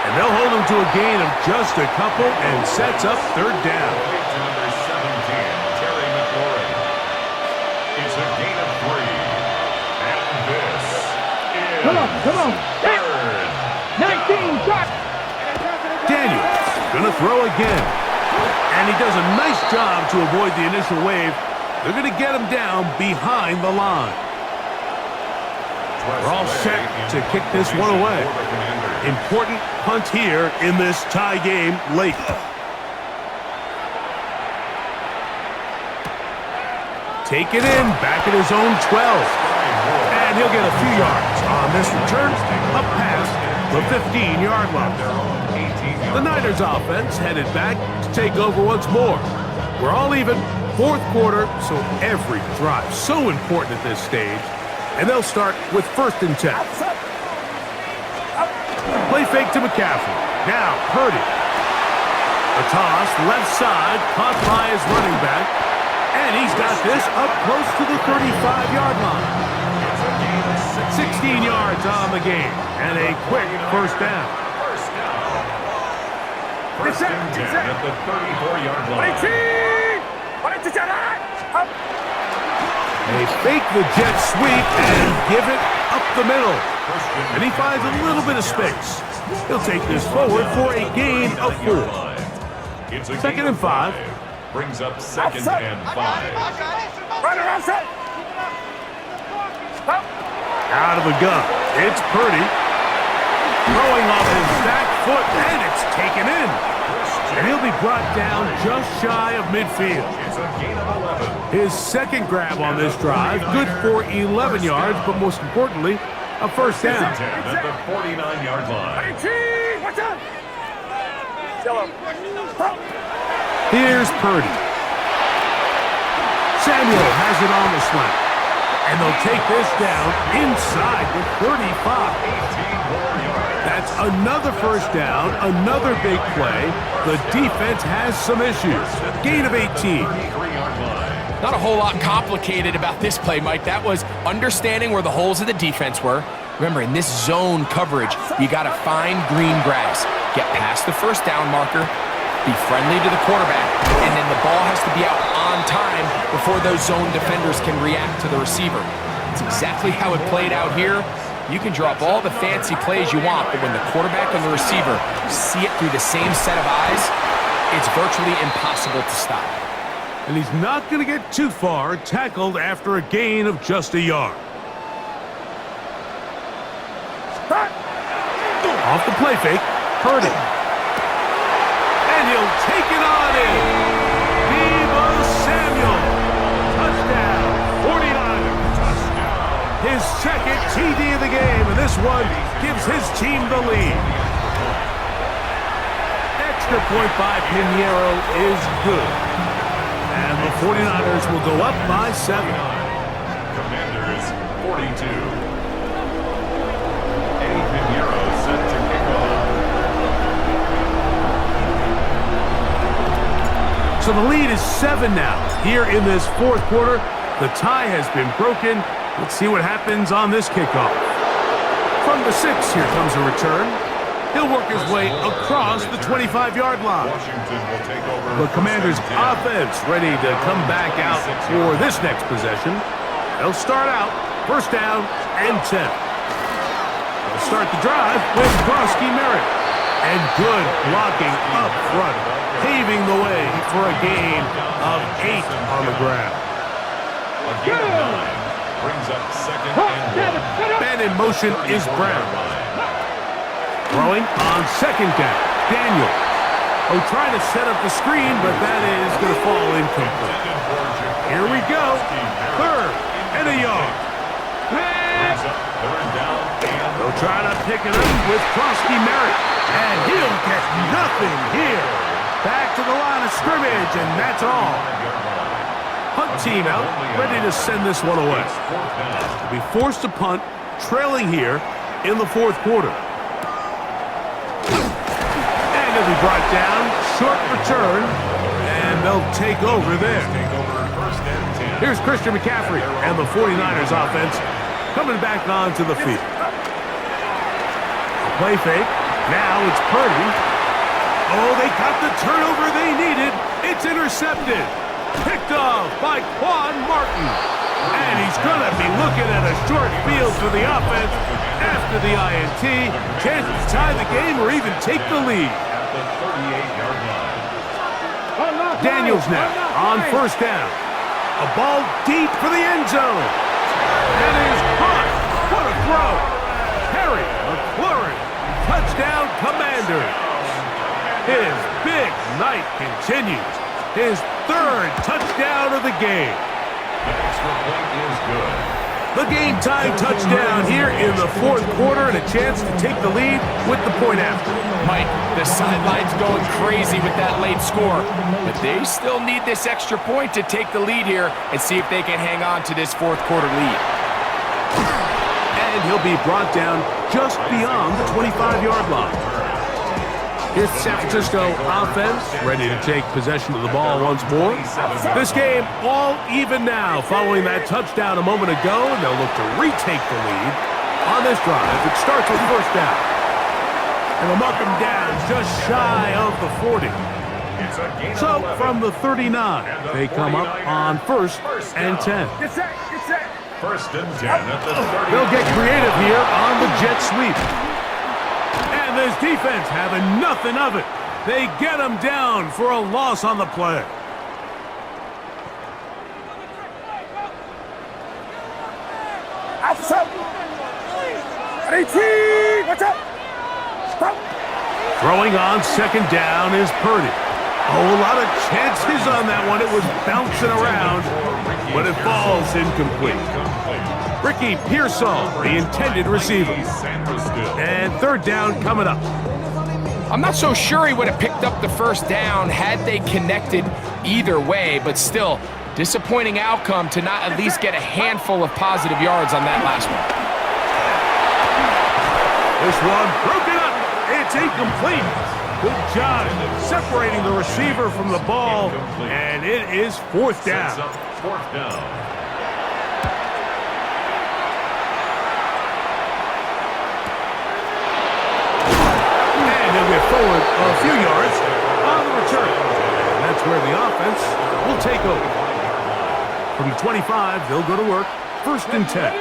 And they'll hold him to a gain of just a couple and sets up 3rd down. To number 17, Terry McLaurin. It's a gain of 3. And this is Come on. 3rd 19, shot. Daniels gonna throw again. And he does a nice job to avoid the initial wave. They're going to get him down behind the line. We're all set to kick this one away. Important punt here in this tie game late. Take it in, back at his own 12. And he'll get a few yards on this return, up past the 15-yard line. The Niners offense headed back to take over once more. We're all even. 4th quarter, so every drive so important at this stage. And they'll start with 1st and 10. Play fake to McCaffrey. Now Purdy. A toss, left side, caught by his running back. And he's got this up close to the 35-yard line. 16 yards on the game. And a quick 1st down. First and 10 at the 34-yard line. They fake the jet sweep and give it up the middle. And he finds a little bit of space. He'll take this forward for a gain of 4. It's a 2nd and 5. Brings up 2nd and 5. Out of the gun. It's Purdy. Throwing off his back foot, and it's taken in. And he'll be brought down just shy of midfield. It's a gain of 11. His 2nd grab on this drive, good for 11 yards, but most importantly, a 1st down. 10 at the 49-yard line. Here's Purdy. Samuel has it on the slant. And they'll take this down inside the 35. That's another 1st down, another big play. The defense has some issues. Gain of 18. Not a whole lot complicated about this play, Mike. That was understanding where the holes of the defense were. Remember, in this zone coverage, you got to find green grass. Get past the 1st down marker, be friendly to the quarterback, and then the ball has to be out on time before those zone defenders can react to the receiver. It's exactly how it played out here. You can draw up all the fancy plays you want, but when the quarterback and the receiver see it through the same set of eyes, it's virtually impossible to stop. And he's not going to get too far, tackled after a gain of just a yard. Off the play fake, Purdy. And he'll take it on in. Deebo Samuel. Touchdown, 49ers. His 2nd TD of the game, and this one gives his team the lead. Extra point by Pinheiro is good. And the 49ers will go up by 7. Commanders 42. Eddie Pinheiro set to kick off. So the lead is 7 now. Here in this 4th quarter, the tie has been broken. Let's see what happens on this kickoff. From the 6, here comes a return. He'll work his way across the 25-yard line. Washington will take over. The Commanders' offense ready to come back out for this next possession. They'll start out 1st down and 10. They'll start the drive with Groski Merritt. And good blocking up front, paving the way for a gain of 8 on the ground. A gain of 9 brings up 2nd and 1. Man in motion is Brown. Throwing on 2nd down, Daniel. Oh, trying to set up the screen, but that is going to fall incomplete. Here we go. 3rd and a yard. Brings up 3rd down and They'll try to pick it up with Groski Merritt. And he'll get nothing here. Back to the line of scrimmage, and that's all. Punt team out, ready to send this one away. To be forced to punt, trailing here in the 4th quarter. And he'll be brought down, short return, and they'll take over there. Here's Christian McCaffrey and the 49ers offense coming back onto the field. Play fake. Now it's Purdy. Oh, they got the turnover they needed. It's intercepted. Picked off by Quan Martin. And he's going to be looking at a short field for the offense after the INT. Chance to tie the game or even take the lead. at the 38-yard line. Daniels now on 1st down. A ball deep for the end zone. And he's caught. What a throw. Harry McLaurin. Touchdown, Commanders. His big night continues. His 3rd touchdown of the game. The extra point is good. The game-time touchdown here in the 4th quarter and a chance to take the lead with the point after. Mike, the sideline's going crazy with that late score, but they still need this extra point to take the lead here and see if they can hang on to this 4th quarter lead. And he'll be brought down just beyond the 25-yard line. Here's the San Francisco offense, ready to take possession of the ball once more. This game all even now following that touchdown a moment ago, and they'll look to retake the lead on this drive. It starts with first down. And they'll mark him down just shy of the 40. So from the 39, they come up on first and 10. First and 10 at the 30. They'll get creative here on the jet sweep. And this defense having nothing of it. They get him down for a loss on the play. Outside. 18. Watch out. Stop. Throwing on second down is Purdy. Oh, a lot of chances on that one. It was bouncing around, but it falls incomplete. Ricky Pearsall, the intended receiver. And third down coming up. I'm not so sure he would have picked up the first down had they connected either way, but still, disappointing outcome to not at least get a handful of positive yards on that last one. This one broken up. It's incomplete. Good job separating the receiver from the ball, and it is fourth down. Fourth down. And he'll get forward a few yards on the return. And that's where the offense will take over. From the 25, they'll go to work. First and 10.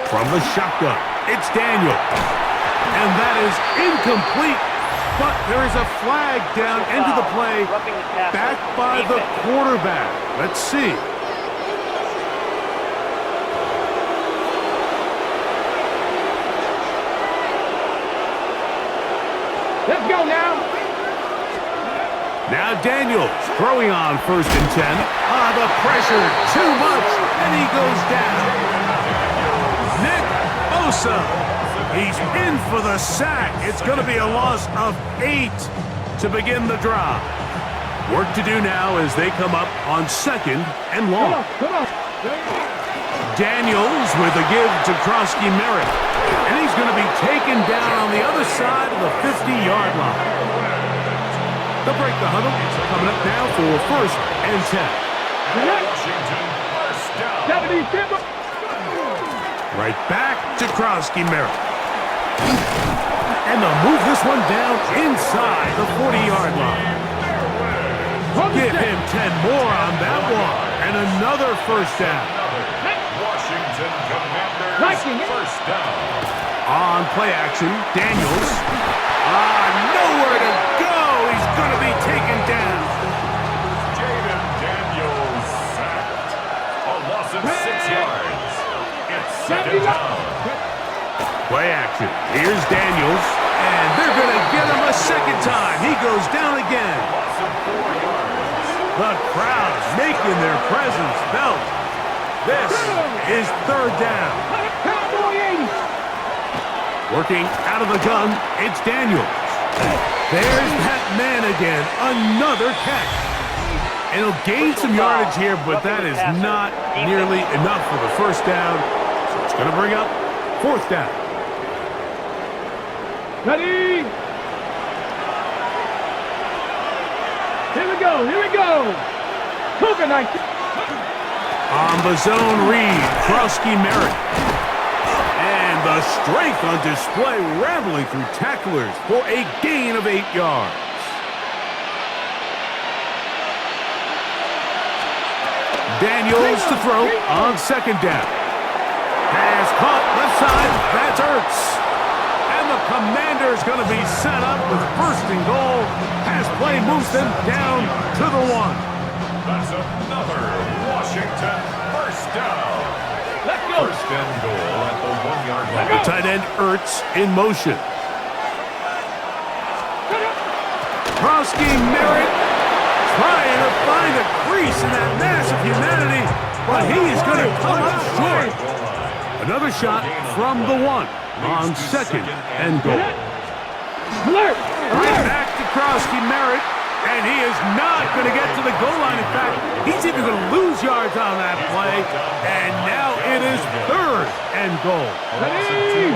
From the shotgun, it's Daniel. And that is incomplete. But there is a flag down into the play, backed by the quarterback. Let's see. Let's go now. Now Daniels throwing on first and 10. The pressure, too much, and he goes down. Nick Bosa, he's in for the sack. It's going to be a loss of 8 to begin the drive. Work to do now as they come up on second and long. Come on. Daniels with a give to Krosky Merritt. And he's going to be taken down on the other side of the 50-yard line. They'll break the huddle. Coming up now for first and 10. Washington, first down. Right back to Krosky Merritt. And they'll move this one down inside the 40-yard line. Give him 10 more on that one. And another first down. Washington Commanders, first down. On play action, Daniels. Nowhere to go. He's going to be taken down. Jaden Daniels sacked. A loss of 6 yards. It's second down. Play action. Here's Daniels. And they're going to get him a second time. He goes down again. Loss of 4 yards. The crowd making their presence felt. This is third down. Working out of the gun, it's Daniels. There's that man again. Another catch. And he'll gain some yardage here, but that is not nearly enough for the first down. So it's going to bring up fourth down. Ready? Here we go. Here we go. Cougar 19. On the zone read, Krosky Merritt. And the strength on display, rambling through tacklers for a gain of 8 yards. Daniels to throw on second down. Pass caught left side, that's Ertz. And the Commander's going to be set up with first and goal. Pass play moves them down to the 1. That's another Washington first down. Let's go. First and goal at the 1-yard line. The tight end Ertz in motion. Krosky Merritt trying to find a crease in that mass of humanity, but he is going to come up short. Another shot from the 1 on second and goal. Alert. Right back to Krosky Merritt. And he is not going to get to the goal line. In fact, he's even going to lose yards on that play. And now it is 3rd and goal. Ready?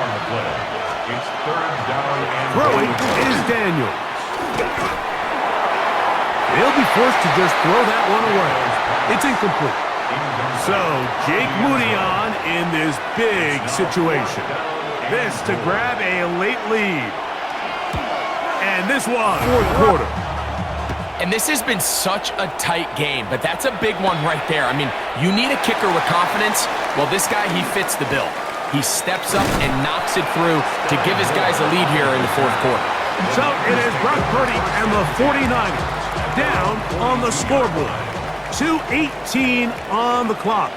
It's 3rd down and Throwing is Daniels. He'll be forced to just throw that one away. It's incomplete. So, Jake Moody on in this big situation. This to grab a late lead. And this one, 4th quarter. And this has been such a tight game, but that's a big one right there. I mean, you need a kicker with confidence. Well, this guy, he fits the bill. He steps up and knocks it through to give his guys a lead here in the 4th quarter. So it is Brock Purdy and the 49ers down on the scoreboard. 2:18 on the clock.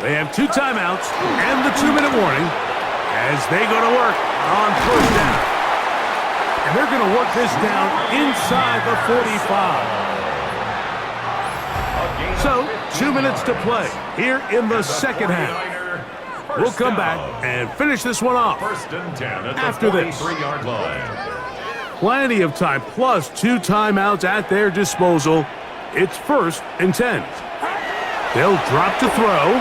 They have 2 timeouts and the 2-minute warning as they go to work on 1st down. And they're going to work this down inside the 45. So, 2 minutes to play here in the 2nd half. We'll come back and finish this one off after this. Plenty of time, plus 2 timeouts at their disposal. It's 1st and 10. They'll drop to throw.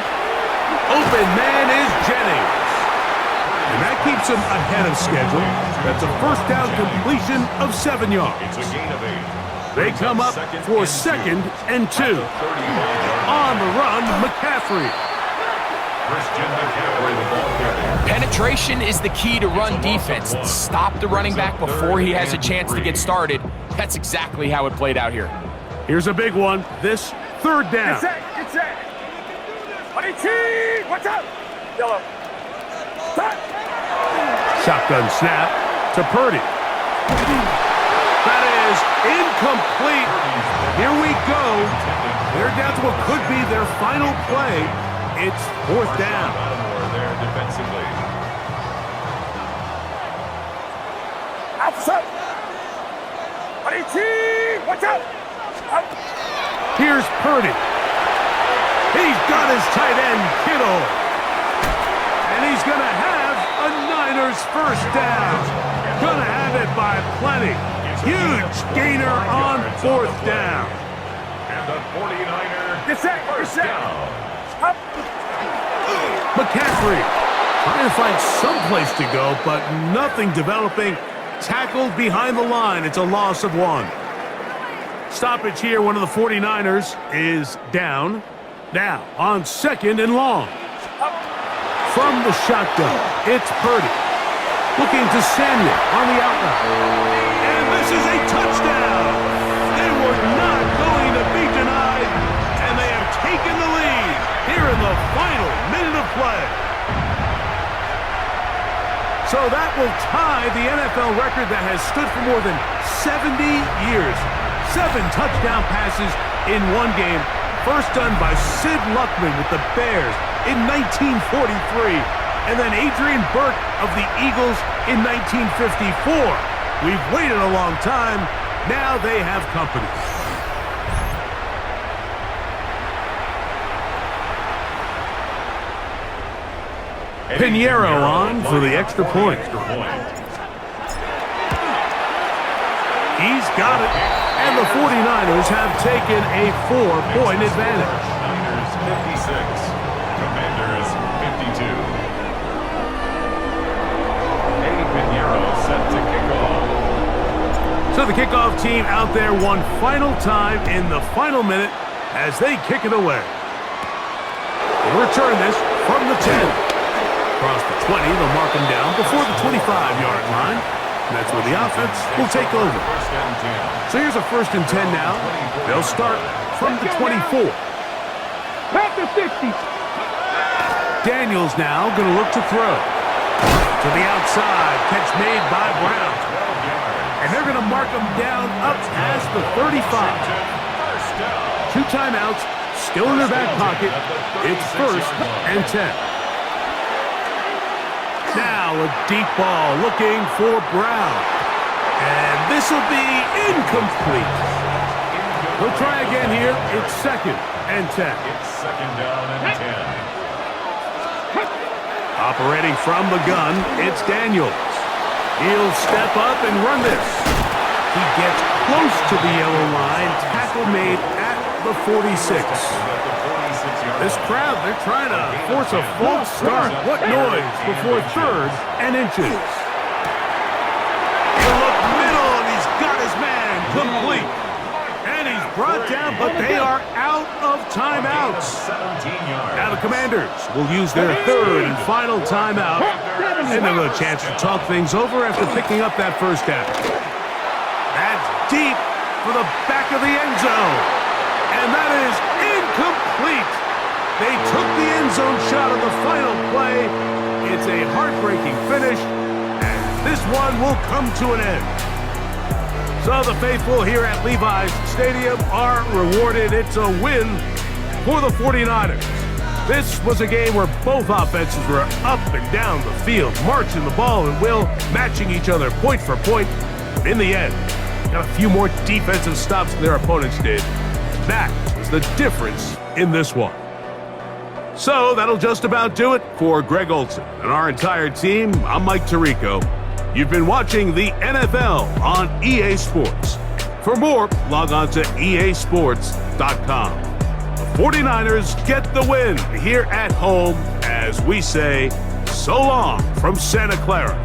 Open man is Jennings. And that keeps them ahead of schedule. That's a 1st down completion of 7 yards. They come up for 2nd and 2. On the run, McCaffrey. Penetration is the key to run defense. Stop the running back before he has a chance to get started. That's exactly how it played out here. Here's a big one. This 3rd down. Get set. Watch out. Yellow. Shotgun snap to Purdy. That is incomplete. Here we go. They're down to what could be their final play. It's 4th down. Outside. Watch out. Here's Purdy. He's got his tight end, Kittle. And he's going to have a Niners 1st down. Going to have it by plenty. Huge gainer on 4th down. And the 49er Get set. McCaffrey trying to find some place to go, but nothing developing. Tackled behind the line. It's a loss of 1. Stoppage here. One of the 49ers is down. Now on 2nd and long. From the shotgun, it's Purdy. Looking to Samuel on the outlet. And this is a touchdown. They were not going to be denied, and they have taken the lead here in the final minute of play. So that will tie the NFL record that has stood for more than 70 years. 7 touchdown passes in one game. First done by Sid Luckman with the Bears in 1943. And then Adrian Burke of the Eagles in 1954. We've waited a long time. Now they have company. Pinheiro on for the extra point. He's got it. And the 49ers have taken a 4-point advantage. Niners 56, Commanders 52. Eddie Pinheiro set to kick off. So the kickoff team out there one final time in the final minute as they kick it away. They'll return this from the 10. Across the 20, they'll mark them down before the 25-yard line. And that's where the offense will take over. So here's a 1st and 10 now. They'll start from the 24. Back to 60. Daniels now going to look to throw. To the outside. Catch made by Brown. And they're going to mark him down up past the 35. 2 timeouts. Still in their back pocket. It's 1st and 10. Now a deep ball looking for Brown. And this will be incomplete. He'll try again here. It's 2nd and 10. It's 2nd down and 10. Operating from the gun, it's Daniels. He'll step up and run this. He gets close to the yellow line. Tackle made at the 46. This crowd, they're trying to force a false start. What noise before third and inches. He'll look middle, and he's got his man complete. And he's brought down, but they are out of timeouts. Now the Commanders will use their third and final timeout. And they'll have a chance to talk things over after picking up that first down. That's deep for the back of the end zone. And that is incomplete. They took the end zone shot on the final play. It's a heartbreaking finish, and this one will come to an end. So the faithful here at Levi's Stadium are rewarded. It's a win for the 49ers. This was a game where both offenses were up and down the field, marching the ball and will, matching each other point for point. In the end, got a few more defensive stops than their opponents did. That was the difference in this one. So that'll just about do it for Greg Olsen and our entire team. I'm Mike Tirico. You've been watching the NFL on EA Sports. For more, log on to easports.com. The 49ers get the win here at home as we say so long from Santa Clara.